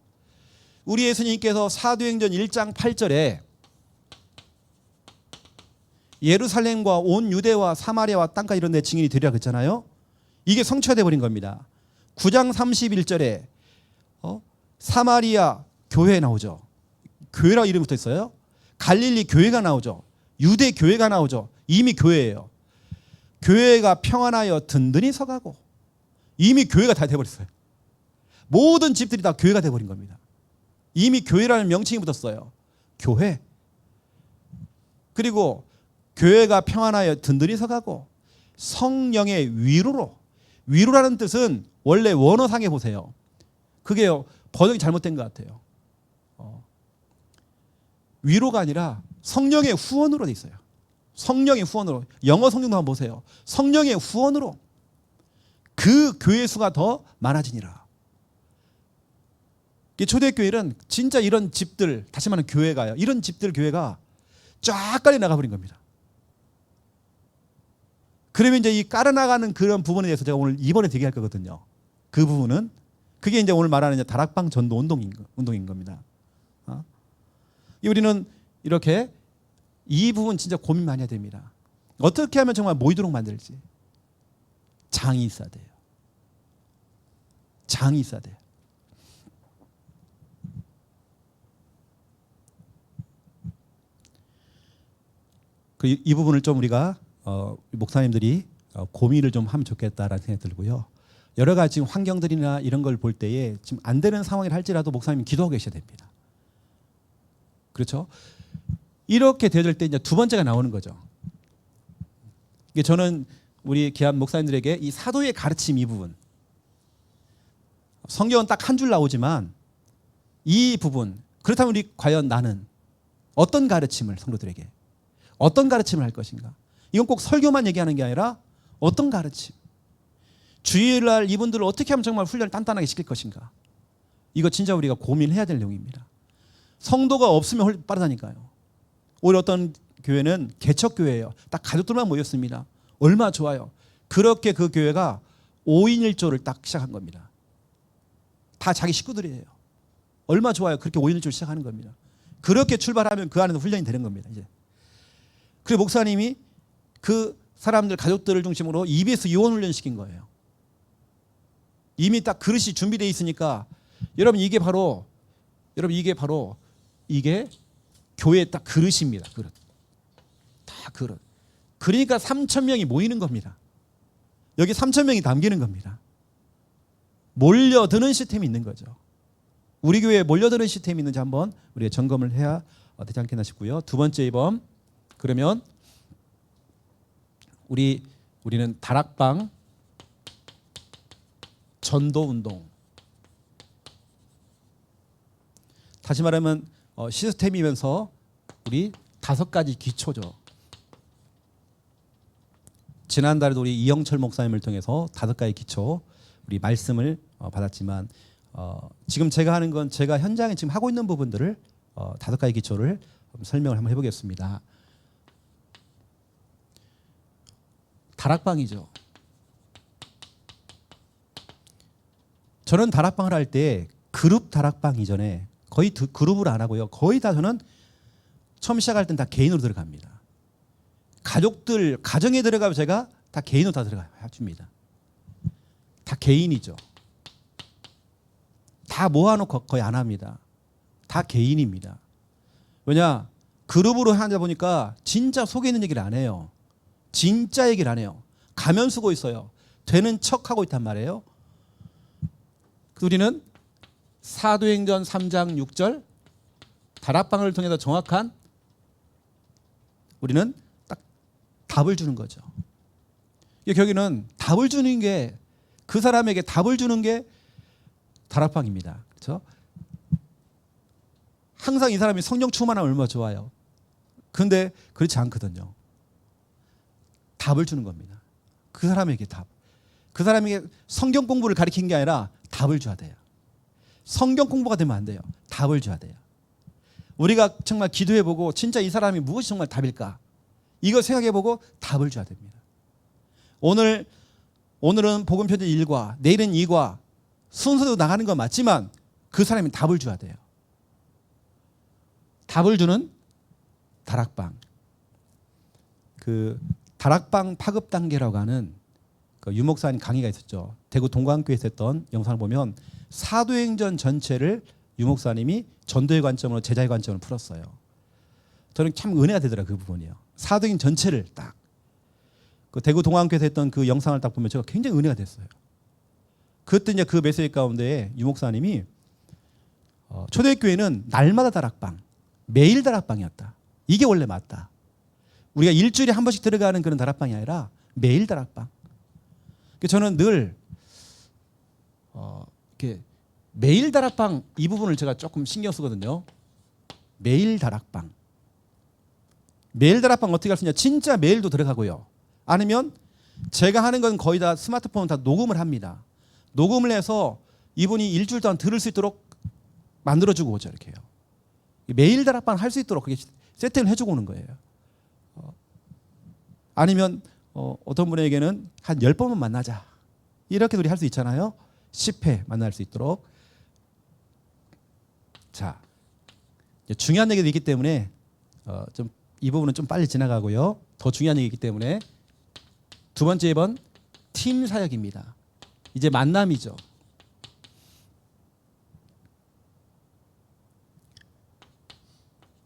우리 예수님께서 사도행전 1장 8절에 예루살렘과 온 유대와 사마리아와 땅까지 이런 데 증인이 되리라 그랬잖아요. 이게 성취가 버린 겁니다. 9장 31절에 사마리아 교회 나오죠. 교회라고 이름이 붙어 있어요. 갈릴리 교회가 나오죠. 유대 교회가 나오죠. 이미 교회예요. 교회가 평안하여 든든히 서가고. 이미 교회가 다 돼버렸어요. 모든 집들이 다 교회가 돼버린 겁니다. 이미 교회라는 명칭이 붙었어요. 교회. 그리고 교회가 평안하여 든든히 서가고 성령의 위로로. 위로라는 뜻은 원래 원어상에 보세요. 그게요, 번역이 잘못된 것 같아요. 위로가 아니라 성령의 후원으로 돼 있어요. 성령의 후원으로. 영어 성경도 한번 보세요. 성령의 후원으로 그 교회 수가 더 많아지니라. 초대교회는 진짜 이런 집들, 다시 말하면 교회가요, 이런 집들 교회가 쫙 깔려 나가버린 겁니다. 그러면 이제 이 깔아나가는 그런 부분에 대해서 제가 오늘 이번에 얘기할 거거든요. 그 부분은 그게 이제 오늘 말하는 이제 다락방 전도 운동인 겁니다. 우리는 이렇게 이 부분 진짜 고민 많이 해야 됩니다. 어떻게 하면 정말 모이도록 만들지? 장이 있어야 돼요. 장이 있어야 돼요. 이 부분을 좀 우리가 목사님들이 고민을 좀 하면 좋겠다라는 생각이 들고요. 여러 가지 지금 환경들이나 이런 걸 볼 때에 지금 안 되는 상황이라 할지라도 목사님이 기도하고 계셔야 됩니다. 그렇죠? 이렇게 되어질 때 이제 두 번째가 나오는 거죠. 이게 저는 우리 귀한 목사님들에게 이 사도의 가르침 이 부분, 성경은 딱 한 줄 나오지만 이 부분, 그렇다면 우리 과연 나는 어떤 가르침을 성도들에게, 어떤 가르침을 할 것인가? 이건 꼭 설교만 얘기하는 게 아니라 어떤 가르침, 주일날 이분들을 어떻게 하면 정말 훈련을 단단하게 시킬 것인가? 이거 진짜 우리가 고민해야 될 내용입니다. 성도가 없으면 빠르다니까요. 오히려 어떤 교회는 개척교회예요. 딱 가족들만 모였습니다. 얼마나 좋아요. 그렇게 그 교회가 5인 1조를 딱 시작한 겁니다. 다 자기 식구들이에요. 얼마나 좋아요. 그렇게 5인 1조를 시작하는 겁니다. 그렇게 출발하면 그 안에서 훈련이 되는 겁니다. 이제. 그리고 목사님이 그 사람들, 가족들을 중심으로 EBS 요원 훈련 시킨 거예요. 이미 딱 그릇이 준비되어 있으니까 여러분 이게 바로 이게 교회의 딱 그릇입니다. 그릇. 다 그릇. 그러니까 3,000명이 모이는 겁니다. 여기 3,000명이 담기는 겁니다. 몰려드는 시스템이 있는 거죠. 우리 교회에 몰려드는 시스템이 있는지 한번 우리가 점검을 해야 되지 않겠나 싶고요. 두 번째 이범, 그러면 우리는 다락방 전도 운동. 다시 말하면 시스템이면서 우리 5가지 기초죠. 지난달에도 우리 이영철 목사님을 통해서 5가지 기초 우리 말씀을 받았지만 지금 제가 하는 건 제가 현장에 지금 하고 있는 부분들을 5가지 기초를 설명을 한번 해보겠습니다. 다락방이죠. 저는 다락방을 할 때 그룹 다락방 이전에 거의 그룹을 안 하고요. 거의 다 저는 처음 시작할 땐 다 개인으로 들어갑니다. 가족들, 가정에 들어가면 제가 다 개인으로 다 들어가 줍니다. 다 개인이죠. 다 모아놓고 거의 안 합니다. 다 개인입니다. 왜냐? 그룹으로 하다 보니까 진짜 속에 있는 얘기를 안 해요. 진짜 얘기를 안 해요. 가면 쓰고 있어요. 되는 척하고 있단 말이에요. 우리는 사도행전 3장 6절 다락방을 통해서 정확한 우리는 딱 답을 주는 거죠. 여기는 답을 주는 게, 그 사람에게 답을 주는 게 다락방입니다. 그렇죠? 항상 이 사람이 성령 충만하면 얼마나 좋아요. 그런데 그렇지 않거든요. 답을 주는 겁니다. 그 사람에게 답. 그 사람에게 성경 공부를 가르치는 게 아니라 답을 줘야 돼요. 성경 공부가 되면 안 돼요. 답을 줘야 돼요. 우리가 정말 기도해보고 진짜 이 사람이 무엇이 정말 답일까? 이걸 생각해보고 답을 줘야 됩니다. 오늘은 복음편지 1과 내일은 2과 순서대로 나가는 건 맞지만 그 사람이 답을 줘야 돼요. 답을 주는 다락방. 그 다락방 파급 단계라고 하는 그 유목사님 강의가 있었죠. 대구 동광교회에서 했던 영상을 보면 사도행전 전체를 유목사님이 전도의 관점으로, 제자의 관점으로 풀었어요. 저는 참 은혜가 되더라, 그 부분이요. 사도행전 전체를 딱. 그 대구 동안교회에서 했던 그 영상을 딱 보면 제가 굉장히 은혜가 됐어요. 그때 이제 그 메시지 가운데 유 목사님이 초대교회는 날마다 다락방, 매일 다락방이었다. 이게 원래 맞다. 우리가 일주일에 한 번씩 들어가는 그런 다락방이 아니라 매일 다락방. 저는 늘 이렇게 매일 다락방 이 부분을 제가 조금 신경 쓰거든요. 매일 다락방. 매일 다락방 어떻게 할 수 있냐? 진짜 매일도 들어가고요. 아니면 제가 하는 건 거의 다 스마트폰 다 녹음을 합니다. 녹음을 해서 이분이 일주일 동안 들을 수 있도록 만들어주고 오죠. 이렇게요. 매일 다락방 할 수 있도록 그게 세팅을 해주고 오는 거예요. 아니면 어떤 분에게는 한 10번만 만나자. 이렇게 우리 할 수 있잖아요. 10회 만날 수 있도록. 자, 중요한 얘기도 있기 때문에 좀 이 부분은 좀 빨리 지나가고요. 더 중요한 얘기이기 때문에 두 번째 2번 팀 사역입니다. 이제 만남이죠.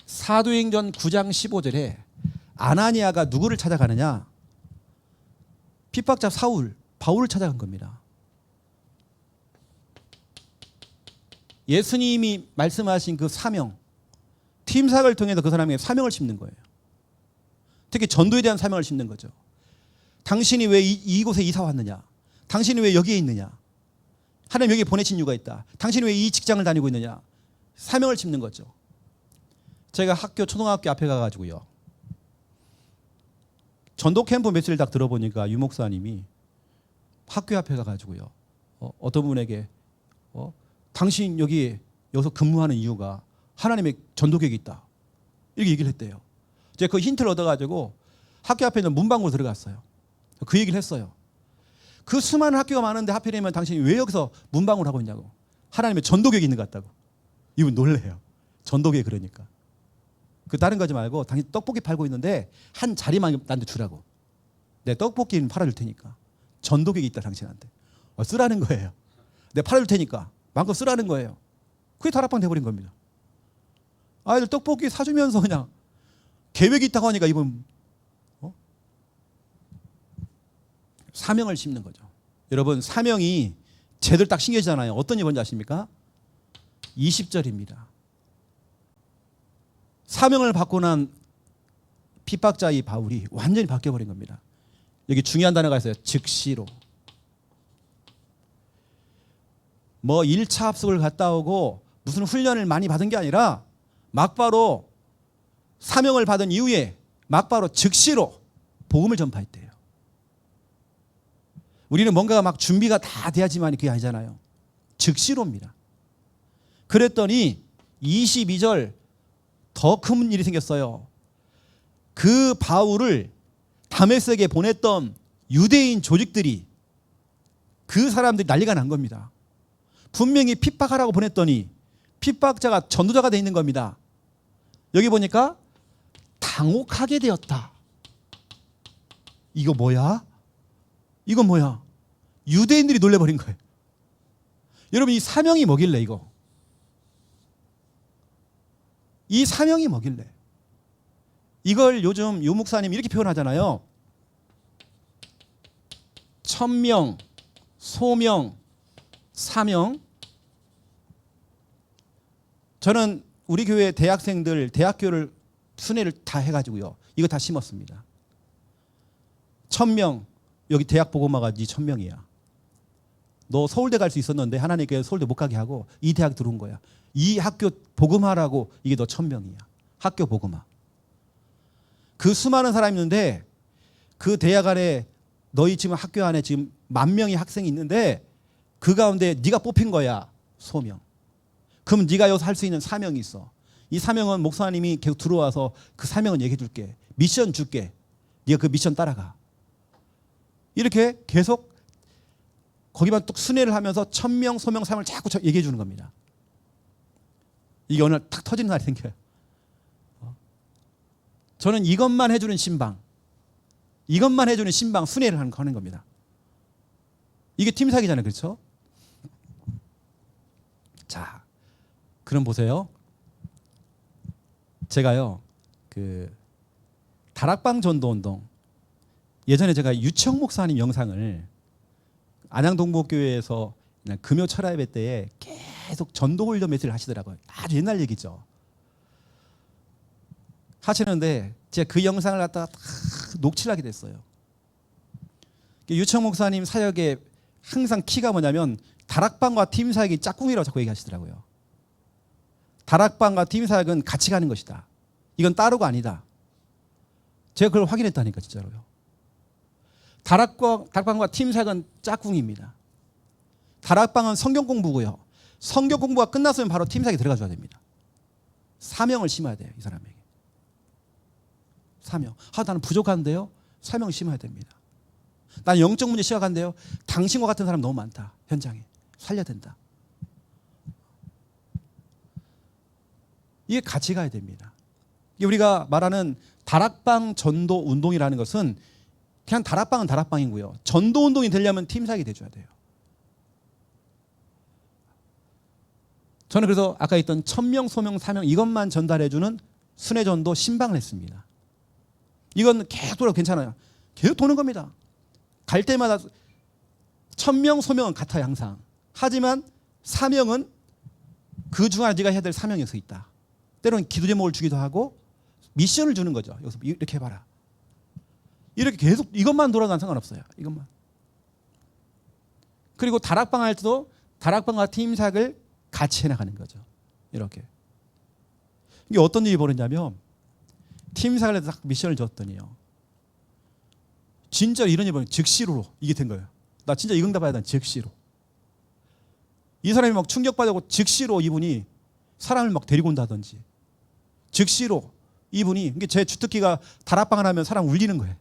사도행전 9장 15절에 아나니아가 누구를 찾아가느냐? 핍박자 사울, 바울을 찾아간 겁니다. 예수님이 말씀하신 그 사명, 팀 사역을 통해서 그 사람에게 사명을 심는 거예요. 특히 전도에 대한 사명을 심는 거죠. 당신이 왜 이곳에 이사 왔느냐? 당신이 왜 여기에 있느냐? 하나님 여기 보내신 이유가 있다. 당신이 왜 이 직장을 다니고 있느냐? 사명을 심는 거죠. 제가 초등학교 앞에 가가지고요. 전도 캠프 메시지를 딱 들어보니까 유 목사님이 학교 앞에 가가지고요. 어떤 분에게 당신 여기서 근무하는 이유가 하나님의 전도 계획이 있다. 이렇게 얘기를 했대요. 제가 그 힌트를 얻어가지고 학교 앞에 있는 문방구로 들어갔어요. 그 얘기를 했어요. 그 수많은 학교가 많은데 하필이면 당신이 왜 여기서 문방구를 하고 있냐고. 하나님의 전도 계획이 있는 것 같다고. 이분 놀래요. 전도 계획 그러니까. 그 다른 거지 말고 당신 떡볶이 팔고 있는데 한 자리만 나한테 주라고. 내 떡볶이는 팔아줄 테니까. 전도 계획이 있다 당신한테. 쓰라는 거예요. 내가 팔아줄 테니까. 마음껏 쓰라는 거예요. 그게 다락방 돼버린 겁니다. 아이들 떡볶이 사주면서 그냥 계획이 있다고 하니까 이분 사명을 심는 거죠. 여러분 사명이 제대로 딱 신겨지잖아요. 어떤 일인지 아십니까? 20절입니다. 사명을 받고 난 핍박자 이 바울이 완전히 바뀌어버린 겁니다. 여기 중요한 단어가 있어요. 즉시로. 뭐 1차 합숙을 갔다 오고 무슨 훈련을 많이 받은 게 아니라 막바로 사명을 받은 이후에 막바로 즉시로 복음을 전파했대요. 우리는 뭔가가 막 준비가 다 돼야지만 그게 아니잖아요. 즉시로입니다. 그랬더니 22절 더 큰 일이 생겼어요. 그 바울을 다메섹에 보냈던 유대인 조직들이 그 사람들이 난리가 난 겁니다. 분명히 핍박하라고 보냈더니 핍박자가 전도자가 돼 있는 겁니다. 여기 보니까 당혹하게 되었다. 이거 뭐야? 이건 뭐야? 유대인들이 놀래버린 거예요. 여러분 이 사명이 뭐길래 이거? 이 사명이 뭐길래? 이걸 요즘 유 목사님이 이렇게 표현하잖아요. 천명, 소명, 사명. 저는 우리 교회 대학생들 대학교를 순회를 다 해가지고요. 이거 다 심었습니다. 천명, 여기 대학 보고마가 네 천명이야. 너 서울대 갈 수 있었는데 하나님께서 서울대 못 가게 하고 이 대학 들어온 거야. 이 학교 복음화라고 이게 너 천명이야. 학교 복음화. 그 수많은 사람이 있는데 그 대학 안에 너희 지금 학교 안에 지금 10,000명의 학생이 있는데 그 가운데 네가 뽑힌 거야. 소명. 그럼 네가 여기서 할 수 있는 사명이 있어. 이 사명은 목사님이 계속 들어와서 그 사명은 얘기해 줄게. 미션 줄게. 네가 그 미션 따라가. 이렇게 계속 거기만 또 순회를 하면서 천명, 소명, 사명을 자꾸 얘기해 주는 겁니다. 이게 오늘 탁 터지는 날이 생겨요. 저는 이것만 해주는 신방, 이것만 해주는 신방 순회를 하는 겁니다. 이게 팀사기잖아요. 그렇죠? 자, 그럼 보세요. 제가요, 그 다락방 전도 운동 예전에 제가 유치영 목사님 영상을 안양동복교회에서 금요 철야 예배 때에 계속 전도 훈련 메시지를 하시더라고요. 아주 옛날 얘기죠. 하시는데 제가 그 영상을 갖다가 다 녹취를 하게 됐어요. 유치영 목사님 사역에 항상 키가 뭐냐면 다락방과 팀 사역이 짝꿍이라고 자꾸 얘기하시더라고요. 다락방과 팀 사역은 같이 가는 것이다. 이건 따로가 아니다. 제가 그걸 확인했다니까 진짜로요. 다락방과 팀 사역은 짝꿍입니다. 다락방은 성경 공부고요. 성경 공부가 끝났으면 바로 팀 사역에 들어가 줘야 됩니다. 사명을 심어야 돼요. 이 사람에게. 사명. 나는 부족한데요. 사명을 심어야 됩니다. 난 영적 문제 시작한데요. 당신과 같은 사람 너무 많다. 현장에. 살려야 된다. 이게 같이 가야 됩니다. 이게 우리가 말하는 다락방 전도 운동이라는 것은 그냥 다락방은 다락방이고요. 전도 운동이 되려면 팀 사역이 돼줘야 돼요. 저는 그래서 아까 했던 천명, 소명, 사명 이것만 전달해주는 순회전도 신방을 했습니다. 이건 계속 돌아도 괜찮아요. 계속 도는 겁니다. 갈 때마다 천명, 소명은 같아요 항상. 하지만 사명은 그 중 하나 네가 해야 될 사명이 서 있다. 때로는 기도 제목을 주기도 하고 미션을 주는 거죠. 여기서 이렇게 해봐라. 이렇게 계속 이것만 돌아가면 상관없어요. 이것만. 그리고 다락방 할 때도 다락방과 팀 사역을 같이 해나가는 거죠. 이렇게. 이게 어떤 일이 벌어졌냐면 팀 사역을 해서 미션을 줬더니요. 진짜 이런 일이 벌어졌어요. 즉시로 이게 된 거예요. 나 진짜 이 응답 받아야 돼. 즉시로. 이 사람이 막 충격받고 즉시로 이분이 사람을 막 데리고 온다든지 즉시로 이분이 제 주특기가 다락방을 하면 사람 울리는 거예요.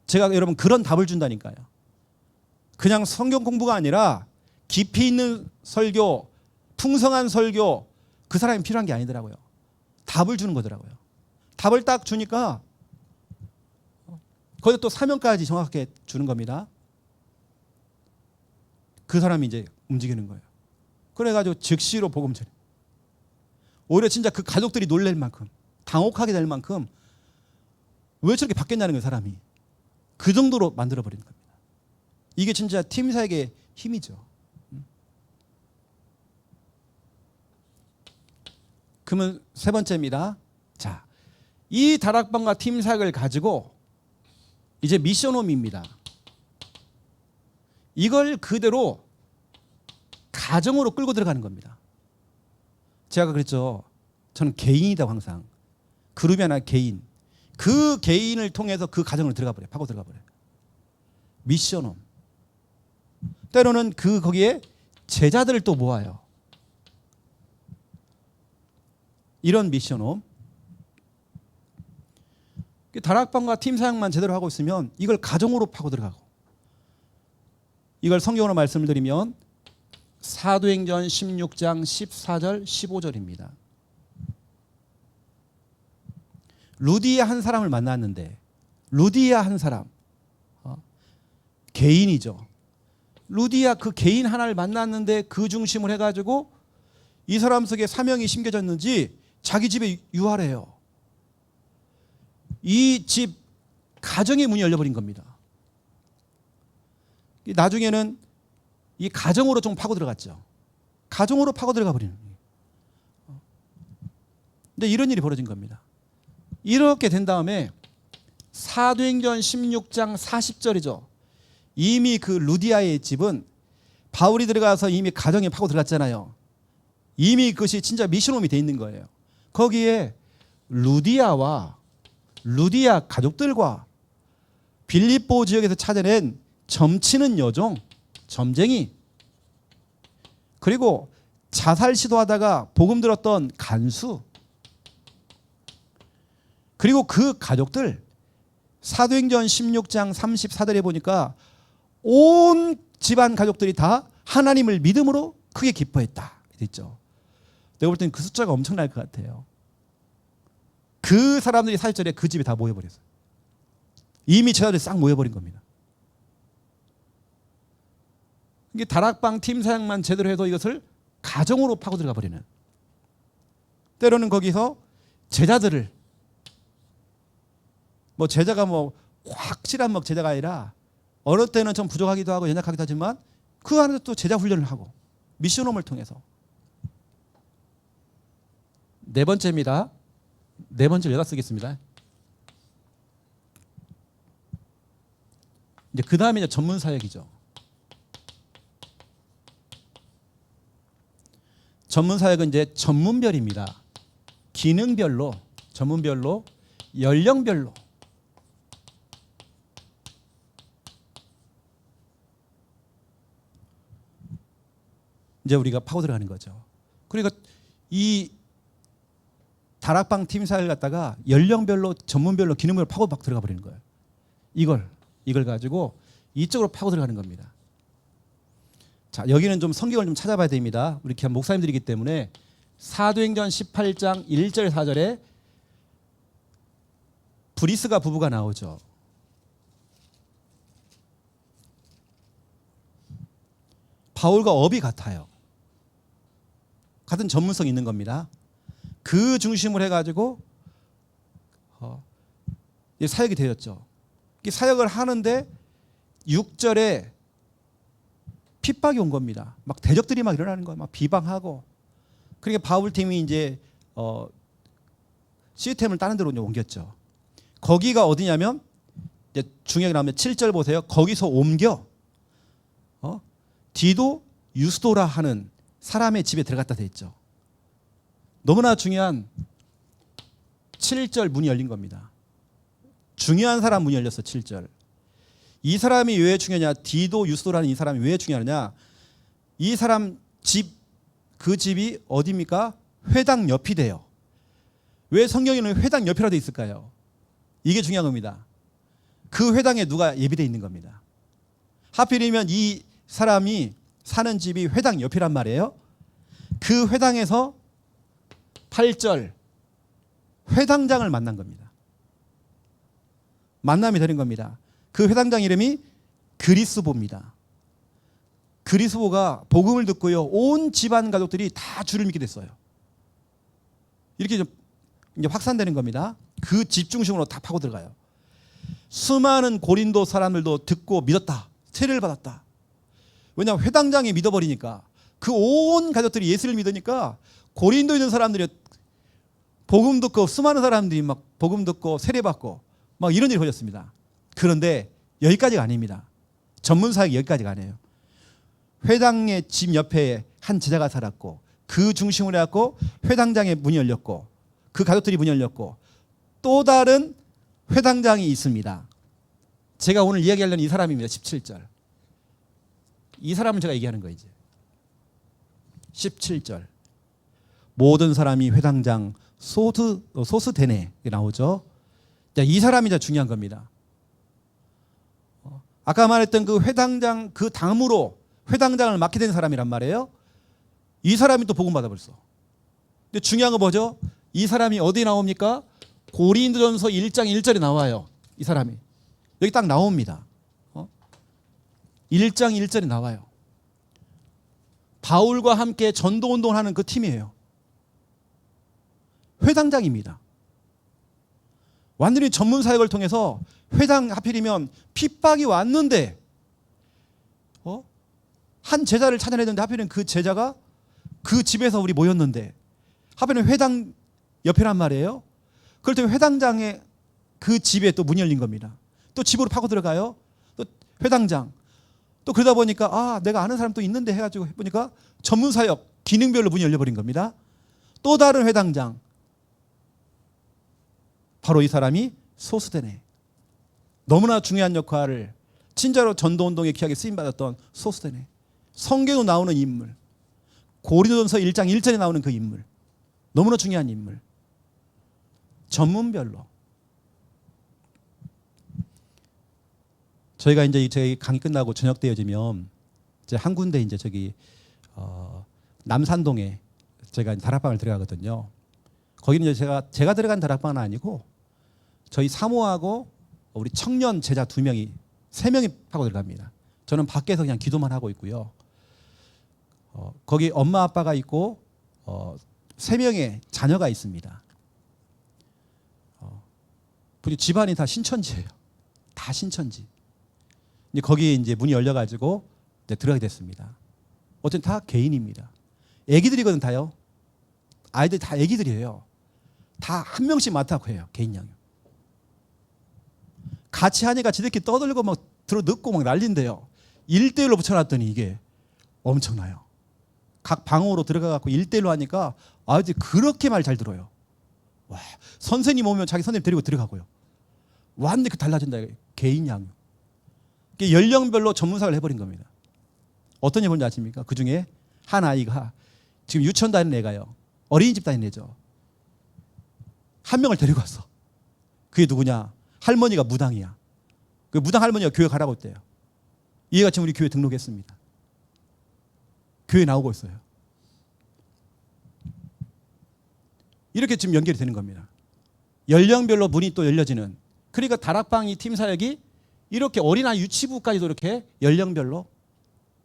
제가 여러분 그런 답을 준다니까요. 그냥 성경 공부가 아니라 깊이 있는 설교, 풍성한 설교 그 사람이 필요한 게 아니더라고요. 답을 주는 거더라고요. 답을 딱 주니까 거기서 또 사명까지 정확하게 주는 겁니다. 그 사람이 이제 움직이는 거예요. 그래가지고 즉시로 복음 전해. 오히려 진짜 그 가족들이 놀랄 만큼 당혹하게 될 만큼 왜 저렇게 바뀌었냐는 거예요. 사람이. 그 정도로 만들어버리는 겁니다. 이게 진짜 팀 사역의 힘이죠. 그러면 세 번째입니다. 자, 이 다락방과 팀 사역을 가지고 이제 미션홈입니다. 이걸 그대로 가정으로 끌고 들어가는 겁니다. 제가 그랬죠. 저는 개인이다 항상. 그룹이 아니라 개인. 그 개인을 통해서 그 가정을 들어가 버려요. 파고 들어가 버려요. 미션홈. 때로는 거기에 제자들을 또 모아요. 이런 미션홈. 다락방과 팀 사역만 제대로 하고 있으면 이걸 가정으로 파고 들어가고. 이걸 성경으로 말씀을 드리면 사도행전 16장 14절 15절입니다. 루디아 한 사람을 만났는데 루디아 한 사람 개인이죠. 루디아 그 개인 하나를 만났는데 그 중심을 해가지고 이 사람 속에 사명이 심겨졌는지 자기 집에 유하래요. 이 집 가정의 문이 열려버린 겁니다. 나중에는 이 가정으로 좀 파고 들어갔죠. 가정으로 파고 들어가 버리는 거예요. 근데 이런 일이 벌어진 겁니다. 이렇게 된 다음에 사도행전 16장 40절이죠. 이미 그 루디아의 집은 바울이 들어가서 이미 가정에 파고 들어갔잖아요. 이미 그것이 진짜 미션홈이 돼 있는 거예요. 거기에 루디아 가족들과 빌립보 지역에서 찾아낸 점치는 여종, 점쟁이, 그리고 자살 시도하다가 복음 들었던 간수, 그리고 그 가족들, 사도행전 16장 34절에 보니까 온 집안 가족들이 다 하나님을 믿음으로 크게 기뻐했다. 있죠. 내가 볼 때는 그 숫자가 엄청날 것 같아요. 그 사람들이 40절에 그 집에 다 모여버렸어요. 이미 제자들이 싹 모여버린 겁니다. 이게 다락방 팀 사역만 제대로 해도 이것을 가정으로 파고 들어가 버리는. 때로는 거기서 제자들을 제자가 확실한 뭐 제자가 아니라 어느 때는 좀 부족하기도 하고 연약하기도 하지만 그 안에서 또 제자 훈련을 하고 미션홈을 통해서. 네 번째입니다. 네 번째를 여기다 쓰겠습니다. 이제 그 다음에 전문 사역이죠. 전문 사역은 이제 전문별입니다. 기능별로, 전문별로, 연령별로. 이제 우리가 파고 들어가는 거죠. 그러니까 이 다락방 팀 사역을 갖다가 연령별로, 전문별로, 기능별로 파고 막 들어가 버리는 거예요. 이걸 가지고 이쪽으로 파고 들어가는 겁니다. 자, 여기는 좀 성경을 좀 찾아봐야 됩니다. 우리 귀한 목사님들이기 때문에 사도행전 18장 1절 4절에 브리스가 부부가 나오죠. 바울과 업이 같아요. 같은 전문성이 있는 겁니다. 그 중심을 해가지고 사역이 되었죠. 사역을 하는데 6절에 핍박이 온 겁니다. 막 대적들이 막 일어나는 거예요. 막 비방하고. 그러니까 바울 팀이 이제 시스템을 다른 데로 옮겼죠. 거기가 어디냐면 이제 중요하게 나오면 7절 보세요. 거기서 옮겨 디도 유스도라 하는 사람의 집에 들어갔다 돼 있죠. 너무나 중요한 7절 문이 열린 겁니다. 중요한 사람 문이 열렸어. 7절. 이 사람이 왜 중요하냐? 디도 유스도라는 이 사람이 왜 중요하냐? 이 사람 집, 그 집이 어디입니까? 회당 옆이 돼요. 왜 성경에는 회당 옆이라 돼 있을까요? 이게 중요한 겁니다. 그 회당에 누가 예비되어 있는 겁니다. 하필이면 이 사람이 사는 집이 회당 옆이란 말이에요. 그 회당에서 8절 회당장을 만난 겁니다. 만남이 되는 겁니다. 그 회당장 이름이 그리스보입니다. 그리스보가 복음을 듣고요, 온 집안 가족들이 다 줄을 믿게 됐어요. 이렇게 이제 확산되는 겁니다. 그 집 중심으로 다 파고 들어가요. 수많은 고린도 사람들도 듣고 믿었다. 세례를 받았다. 왜냐하면 회당장이 믿어버리니까, 그 온 가족들이 예수를 믿으니까 고린도에 있는 사람들이 복음 듣고, 수많은 사람들이 막 복음 듣고 세례 받고 막 이런 일이 벌어졌습니다. 그런데 여기까지가 아닙니다. 전문 사역이 여기까지가 아니에요. 회당의 집 옆에 한 제자가 살았고, 그 중심으로 해갖고 회당장의 문이 열렸고, 그 가족들이 문이 열렸고, 또 다른 회당장이 있습니다. 제가 오늘 이야기하려는 이 사람입니다. 17절. 이 사람을 제가 얘기하는 거예요. 이제 17절. 모든 사람이 회당장 소스데네 나오죠. 이 사람이 이제 중요한 겁니다. 아까 말했던 그 회당장, 그 당으로 회당장을 맡게 된 사람이란 말이에요. 이 사람이 또 복음 받아버렸어. 근데 중요한 거 뭐죠? 이 사람이 어디 나옵니까? 고린도전서 1장 1절에 나와요. 이 사람이 여기 딱 나옵니다. 1장 1절에 나와요. 바울과 함께 전도운동을 하는 그 팀이에요. 회당장입니다. 완전히 전문 사역을 통해서 회당, 하필이면 핍박이 왔는데 한 제자를 찾아내는데, 하필이면 그 제자가 그 집에서 우리 모였는데, 하필이면 회당 옆이란 말이에요. 그럴 때 회당장의 그 집에 또 문이 열린 겁니다. 또 집으로 파고 들어가요. 또 회당장. 또 그러다 보니까 내가 아는 사람 또 있는데 해가지고 해보니까 전문 사역, 기능별로 문이 열려버린 겁니다. 또 다른 회당장. 바로 이 사람이 소스데네. 너무나 중요한 역할을, 진짜로 전도운동에 귀하게 쓰임받았던 소스데네. 성경에 나오는 인물. 고린도전서 1장 1절에 나오는 그 인물. 너무나 중요한 인물. 전문별로. 저희가 이제 저희 강의 끝나고 저녁 되어지면 이제 한 군데 이제 저기 남산동에 제가 다락방을 들어가거든요. 거기는 이제 제가 들어간 다락방은 아니고 저희 사모하고 우리 청년 제자 2명이 3명이 파고 들어갑니다. 저는 밖에서 그냥 기도만 하고 있고요. 거기 엄마 아빠가 있고 3명의 자녀가 있습니다. 집안이 다 신천지예요. 다 신천지. 이제 거기에 이제 문이 열려가지고 이제 들어가게 됐습니다. 어쨌든 다 개인입니다. 애기들이거든 다요. 아이들 다 애기들이에요. 다 한 명씩 맡아고 해요. 개인 양육. 같이 하니까 지들끼리 떠들고 막 들어 넣고 막 난린데요. 1대1로 붙여놨더니 이게 엄청나요. 각 방으로 들어가갖고 1대1로 하니까 아이들이 그렇게 말 잘 들어요. 와, 선생님 오면 자기 선생님 데리고 들어가고요. 완전히 달라진다. 개인 양육. 연령별로 전문사를 해버린 겁니다. 어떤 애 보는지 아십니까? 그 중에 한 아이가 지금 유치원 다니는 애가요. 어린이집 다니는 애죠. 한 명을 데리고 왔어. 그게 누구냐? 할머니가 무당이야. 그 무당 할머니가 교회 가라고 했대요. 이 애가 지금 우리 교회 등록했습니다. 교회 나오고 있어요. 이렇게 지금 연결이 되는 겁니다. 연령별로 문이 또 열려지는. 그러니까 다락방이 팀 사역이 이렇게 어린아이 유치부까지도 이렇게 연령별로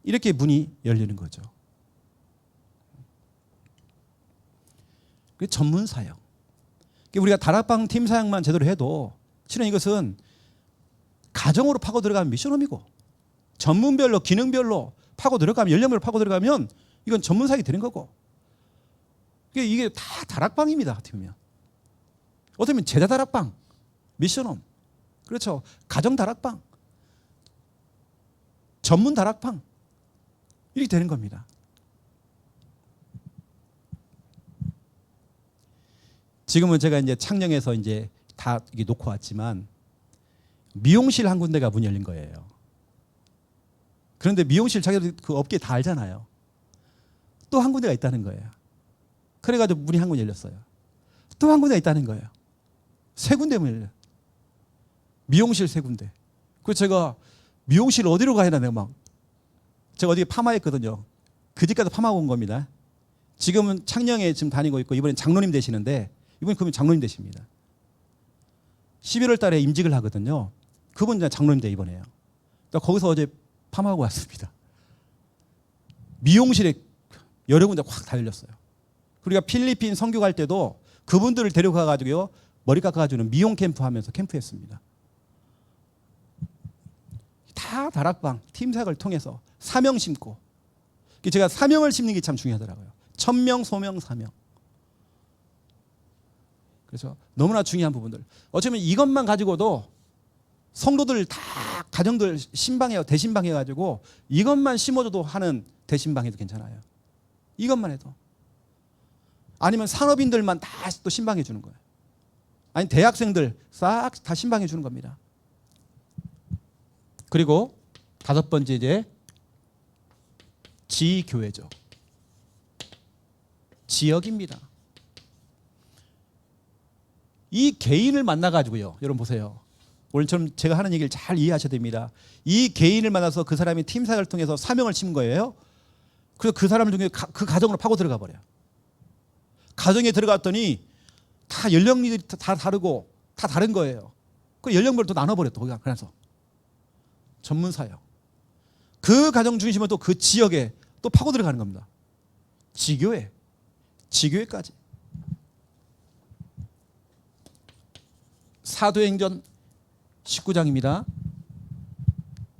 이렇게 문이 열리는 거죠. 그 전문 사역. 우리가 다락방 팀 사역만 제대로 해도 실은 이것은 가정으로 파고 들어가면 미션홈이고 전문별로 기능별로 파고 들어가면 연령별로 파고 들어가면 이건 전문 사역이 되는 거고 이게 다 다락방입니다. 어떻게 보면 제자 다락방, 미션홈, 그렇죠. 가정 다락방, 전문 다락방 이렇게 되는 겁니다. 지금은 제가 이제 창녕에서 이제 다 이게 놓고 왔지만 미용실 한 군데가 문이 열린 거예요. 그런데 미용실 자기들 그 업계 다 알잖아요. 또 한 군데가 있다는 거예요. 그래가지고 문이 한 군데 열렸어요. 또 한 군데가 있다는 거예요. 세 군데 문이 열려요. 미용실 세 군데. 그래서 제가 미용실 어디로 가야 되나 막 제가 어디 파마했거든요. 그 집 가서 파마하고 온 겁니다. 지금은 창녕에 지금 다니고 있고 이번엔 장로님 되시는데 이번에 그분 장로님 되십니다. 11월 달에 임직을 하거든요. 그분 장로님 돼 이번에요. 그러니까 거기서 어제 파마하고 왔습니다. 미용실에 여러 군데 확 다 열렸어요. 우리가 필리핀 선교 갈 때도 그분들을 데려가 가지고요. 머리 깎아주는 미용 캠프 하면서 캠프했습니다. 다 다락방 팀 사역을 통해서 사명 심고 제가 사명을 심는 게 참 중요하더라고요. 천명, 소명, 사명. 그래서 너무나 중요한 부분들. 어쩌면 이것만 가지고도 성도들 다 가정들 신방해 대신방 해가지고 이것만 심어줘도 하는 대신방해도 괜찮아요. 이것만 해도. 아니면 산업인들만 다 또 신방해 주는 거예요. 아니 대학생들 싹 다 신방해 주는 겁니다. 그리고 다섯 번째 이제 지교회죠. 지역입니다. 이 개인을 만나가지고요. 여러분 보세요. 오늘처럼 제가 하는 얘기를 잘 이해하셔야 됩니다. 이 개인을 만나서 그 사람이 팀 사역을 통해서 사명을 심은 거예요. 그래서 그 사람 중에 그 가정으로 파고 들어가 버려요. 가정에 들어갔더니 다 연령이 다 다르고 다 다른 거예요. 그 연령별로 또 나눠버렸다. 거기가 그래서 전문 사역. 그 가정 중심으로 또 그 지역에 또 파고 들어가는 겁니다. 지교회, 지교회까지. 사도행전 19장입니다.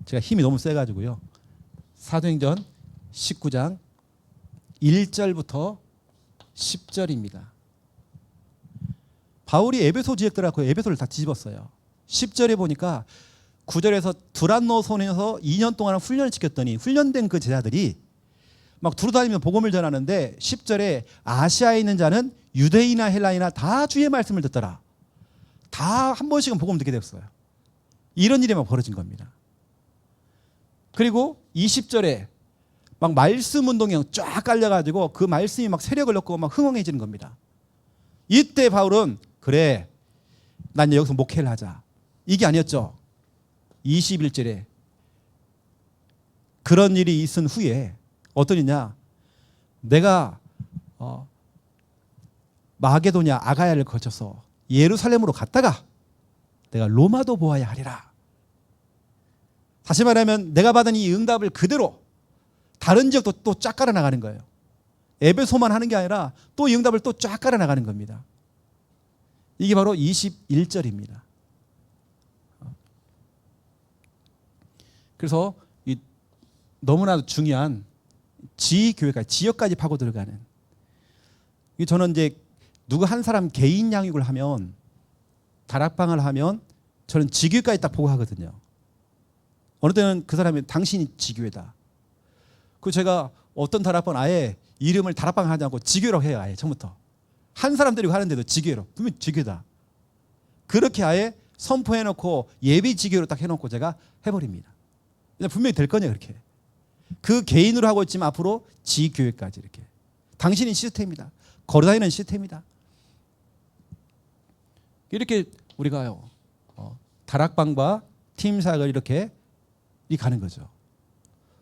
제가 힘이 너무 세가지고요. 사도행전 19장 1절부터 10절입니다. 바울이 에베소 지역 들어가고 에베소를 다 뒤집었어요. 10절에 보니까 9절에서 두란노손에서 2년 동안 훈련을 시켰더니 훈련된 그 제자들이 막 두루다니며 복음을 전하는데 10절에 아시아에 있는 자는 유대인이나 헬라이나 다 주의 말씀을 듣더라. 다 한 번씩은 복음 듣게 됐어요. 이런 일이 막 벌어진 겁니다. 그리고 20절에 막 말씀 운동이 쫙 깔려가지고 그 말씀이 막 세력을 얻고 막 흥황해지는 겁니다. 이때 바울은 그래 난 여기서 목회를 하자. 이게 아니었죠. 21절에 그런 일이 있은 후에 어떤 일이냐. 내가 마게도냐 아가야를 거쳐서 예루살렘으로 갔다가 내가 로마도 보아야 하리라. 다시 말하면 내가 받은 이 응답을 그대로 다른 지역도 또 쫙 깔아 나가는 거예요. 에베소만 하는 게 아니라 또 이 응답을 또 쫙 깔아 나가는 겁니다. 이게 바로 21절입니다. 그래서 이 너무나도 중요한 지교회까지 지역까지 파고 들어가는. 저는 이제 누구 한 사람 개인 양육을 하면 다락방을 하면 저는 지교회까지 딱 보고 하거든요. 어느 때는 그 사람이 당신이 지교회다. 그 제가 어떤 다락방 아예 이름을 다락방 하지 않고 지교회라고 해요. 아예 처음부터 한 사람 데리고 하는데도 지교회로 분명 지교회다. 그렇게 아예 선포해놓고 예비 지교회로 딱 해놓고 제가 해버립니다. 분명히 될 거냐 그렇게. 그 개인으로 하고 있지만 앞으로 지교회까지 이렇게. 당신이 시스템이다. 걸어다니는 시스템이다. 이렇게 우리가요 다락방과 팀 사역을 이렇게 가는 거죠.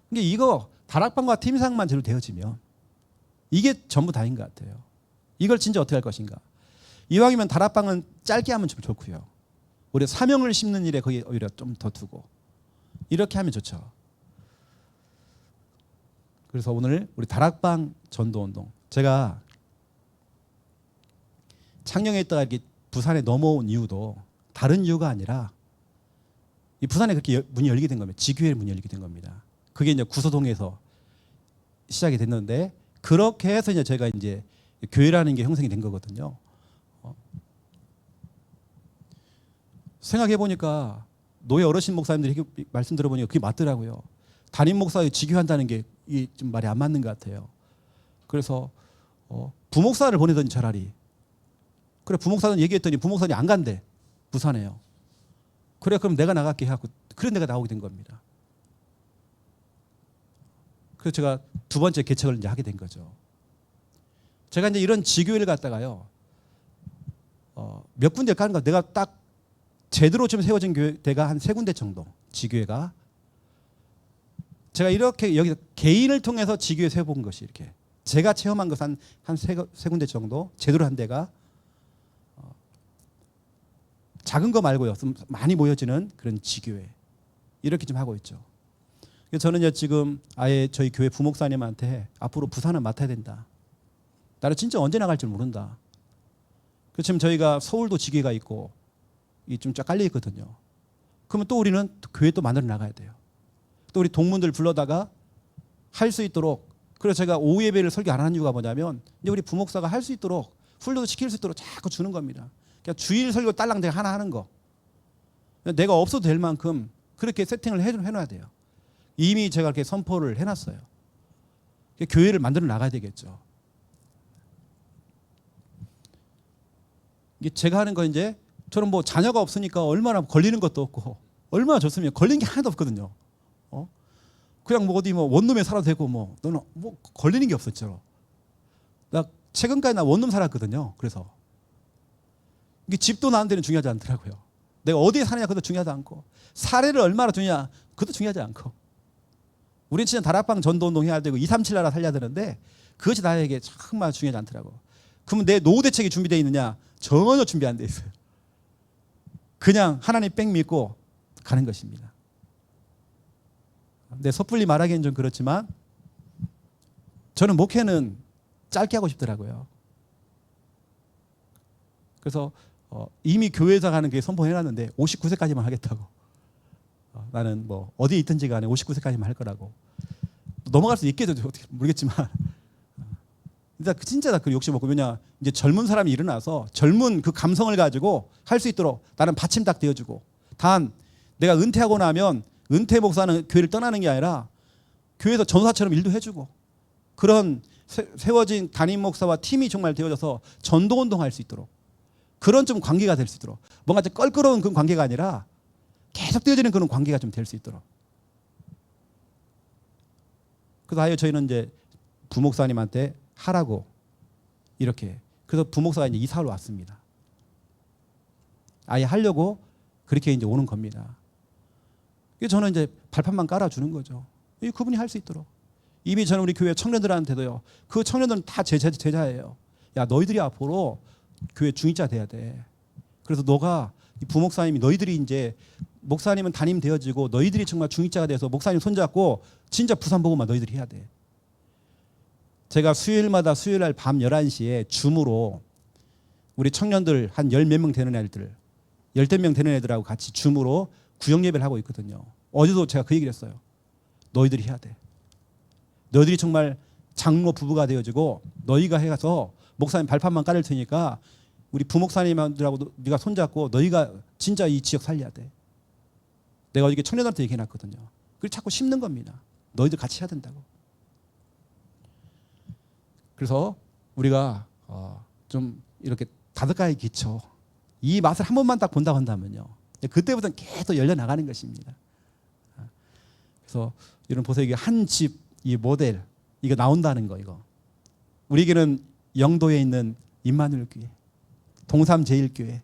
근데 이거 다락방과 팀 사역만 제대로 되어지면 이게 전부 다인 것 같아요. 이걸 진짜 어떻게 할 것인가. 이왕이면 다락방은 짧게 하면 좀 좋고요. 우리 사명을 심는 일에 거기 오히려 좀 더 두고 이렇게 하면 좋죠. 그래서 오늘 우리 다락방 전도운동, 제가 창녕에 있다가 이렇게 부산에 넘어온 이유도 다른 이유가 아니라 이 부산에 그렇게 문이 열리게 된 겁니다. 지교회 문이 열리게 된 겁니다. 그게 이제 구서동에서 시작이 됐는데 그렇게 해서 이제 제가 이제 교회라는 게 형성이 된 거거든요. 생각해 보니까 노예 어르신 목사님들이 이렇게 말씀 들어보니까 그게 맞더라고요. 담임 목사에 지교한다는 게 좀 말이 안 맞는 것 같아요. 그래서 부목사를 보내더니 차라리 그래 부목사는 얘기했더니 부목사님 안 간대. 부산에요. 그래 그럼 내가 나갈게 해갖고 그래 내가 나오게 된 겁니다. 그래서 제가 두 번째 개척을 이제 하게 된 거죠. 제가 이제 이런 지교회를 갖다가요 몇 군데 가는 거 내가 딱 제대로 좀 세워진 교회가 한 3군데 정도 지교회가. 제가 이렇게 여기 개인을 통해서 지교회 세워본 것이 이렇게 제가 체험한 것은 한 3군데 정도 제대로 한 데가 작은 거 말고요 좀 많이 모여지는 그런 지교회 이렇게 좀 하고 있죠. 그래서 저는 이제 지금 아예 저희 교회 부목사님한테 앞으로 부산은 맡아야 된다. 나는 진짜 언제 나갈 줄 모른다. 그래서 지금 저희가 서울도 지교회가 있고 좀 쫙 깔려 있거든요. 그러면 또 우리는 교회 또 만들어 나가야 돼요. 또 우리 동문들 불러다가 할 수 있도록. 그래서 제가 오후 예배를 설교 안 하는 이유가 뭐냐면 이제 우리 부목사가 할 수 있도록 훈련도 시킬 수 있도록 자꾸 주는 겁니다. 그러니까 주일 설교 딸랑 내가 하나 하는 거. 내가 없어도 될 만큼 그렇게 세팅을 해놔야 돼요. 이미 제가 이렇게 선포를 해놨어요. 교회를 만들어 나가야 되겠죠. 이게 제가 하는 거 이제 저는 뭐 자녀가 없으니까 얼마나 걸리는 것도 없고 얼마나 좋습니까? 걸리는 게 하나도 없거든요. 그냥 뭐 어디 뭐 원룸에 살아도 되고 뭐 너는 뭐 걸리는 게 없었죠. 나 최근까지 나 원룸 살았거든요. 그래서 이게 집도 나는 데는 중요하지 않더라고요. 내가 어디에 사느냐 그것도 중요하지 않고 사례를 얼마나 주냐 그것도 중요하지 않고 우리는 진짜 다락방 전도운동 해야 되고 237 나라 살려야 되는데 그것이 나에게 정말 중요하지 않더라고. 그러면 내 노후 대책이 준비되어 있느냐? 전혀 준비 안 돼 있어요. 그냥 하나님 뺑 믿고 가는 것입니다. 근데 섣불리 말하기는 좀 그렇지만 저는 목회는 짧게 하고 싶더라고요. 그래서 이미 교회에서 가는 게 선포해놨는데 59세까지만 하겠다고. 나는 뭐 어디에 있든지 간에 59세까지만 할 거라고. 넘어갈 수 있겠죠. 어떻게 모르겠지만. 진짜 그 욕심 없고 왜냐 이제 젊은 사람이 일어나서 젊은 그 감성을 가지고 할 수 있도록 나는 받침 딱 되어주고 단 내가 은퇴하고 나면 은퇴 목사는 교회를 떠나는 게 아니라 교회에서 전도사처럼 일도 해주고 그런 세워진 담임 목사와 팀이 정말 되어져서 전도운동할 수 있도록 그런 좀 관계가 될 수 있도록 뭔가 좀 껄끄러운 그런 관계가 아니라 계속 되어지는 그런 관계가 좀 될 수 있도록. 그래서 아예 저희는 이제 부목사님한테 하라고 이렇게 그래서 부목사가 이제 이사를 왔습니다. 아예 하려고 그렇게 이제 오는 겁니다. 그래서 저는 이제 발판만 깔아주는 거죠. 그분이 할 수 있도록. 이미 저는 우리 교회 청년들한테도요. 그 청년들은 다 제자예요. 야 너희들이 앞으로 교회 중직자 돼야 돼. 그래서 너가 부목사님이 너희들이 이제 목사님은 담임 되어지고 너희들이 정말 중직자가 돼서 목사님 손잡고 진짜 부산 보고만 너희들이 해야 돼. 제가 수요일마다 수요일날 밤 11시에 줌으로 우리 청년들 한 10몇 명 되는 애들 10몇 명 되는 애들하고 같이 줌으로 구역 예배를 하고 있거든요. 어제도 제가 그 얘기를 했어요. 너희들이 해야 돼. 너희들이 정말 장로 부부가 되어지고 너희가 해가서 목사님 발판만 깔을 테니까 우리 부목사님들하고 네가 손잡고 너희가 진짜 이 지역 살려야 돼. 내가 어저께 청년들한테 얘기해놨거든요. 그걸 자꾸 심는 겁니다. 너희들 같이 해야 된다고. 그래서 우리가 좀 이렇게 다득가에 기초 이 맛을 한 번만 딱 본다고 한다면요. 그때부터는 계속 열려나가는 것입니다. 그래서 이런 보세요. 이게 한 집 이 모델 이거 나온다는 거 이거. 우리에게는 영도에 있는 임마누엘 교회, 동삼 제일교회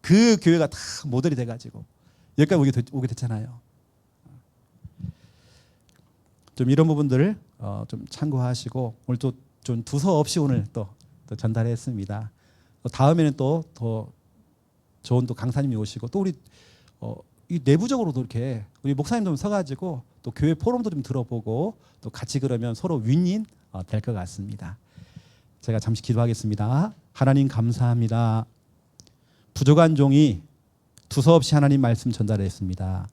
그 교회가 다 모델이 돼가지고 여기까지 오게 됐잖아요. 좀 이런 부분들을 좀 참고하시고 오늘 또 좀 두서없이 오늘 또 전달했습니다. 또 다음에는 또 더 좋은 또 강사님이 오시고 또 우리 이 내부적으로도 이렇게 우리 목사님 좀 서가지고 또 교회 포럼도 좀 들어보고 또 같이 그러면 서로 윈윈 될 것 같습니다. 제가 잠시 기도하겠습니다. 하나님 감사합니다. 부족한 종이 두서없이 하나님 말씀 전달했습니다.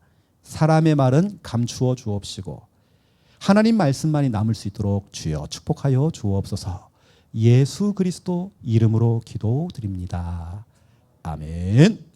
사람의 말은 감추어 주옵시고 하나님 말씀만이 남을 수 있도록 주여 축복하여 주옵소서. 예수 그리스도 이름으로 기도드립니다. 아멘.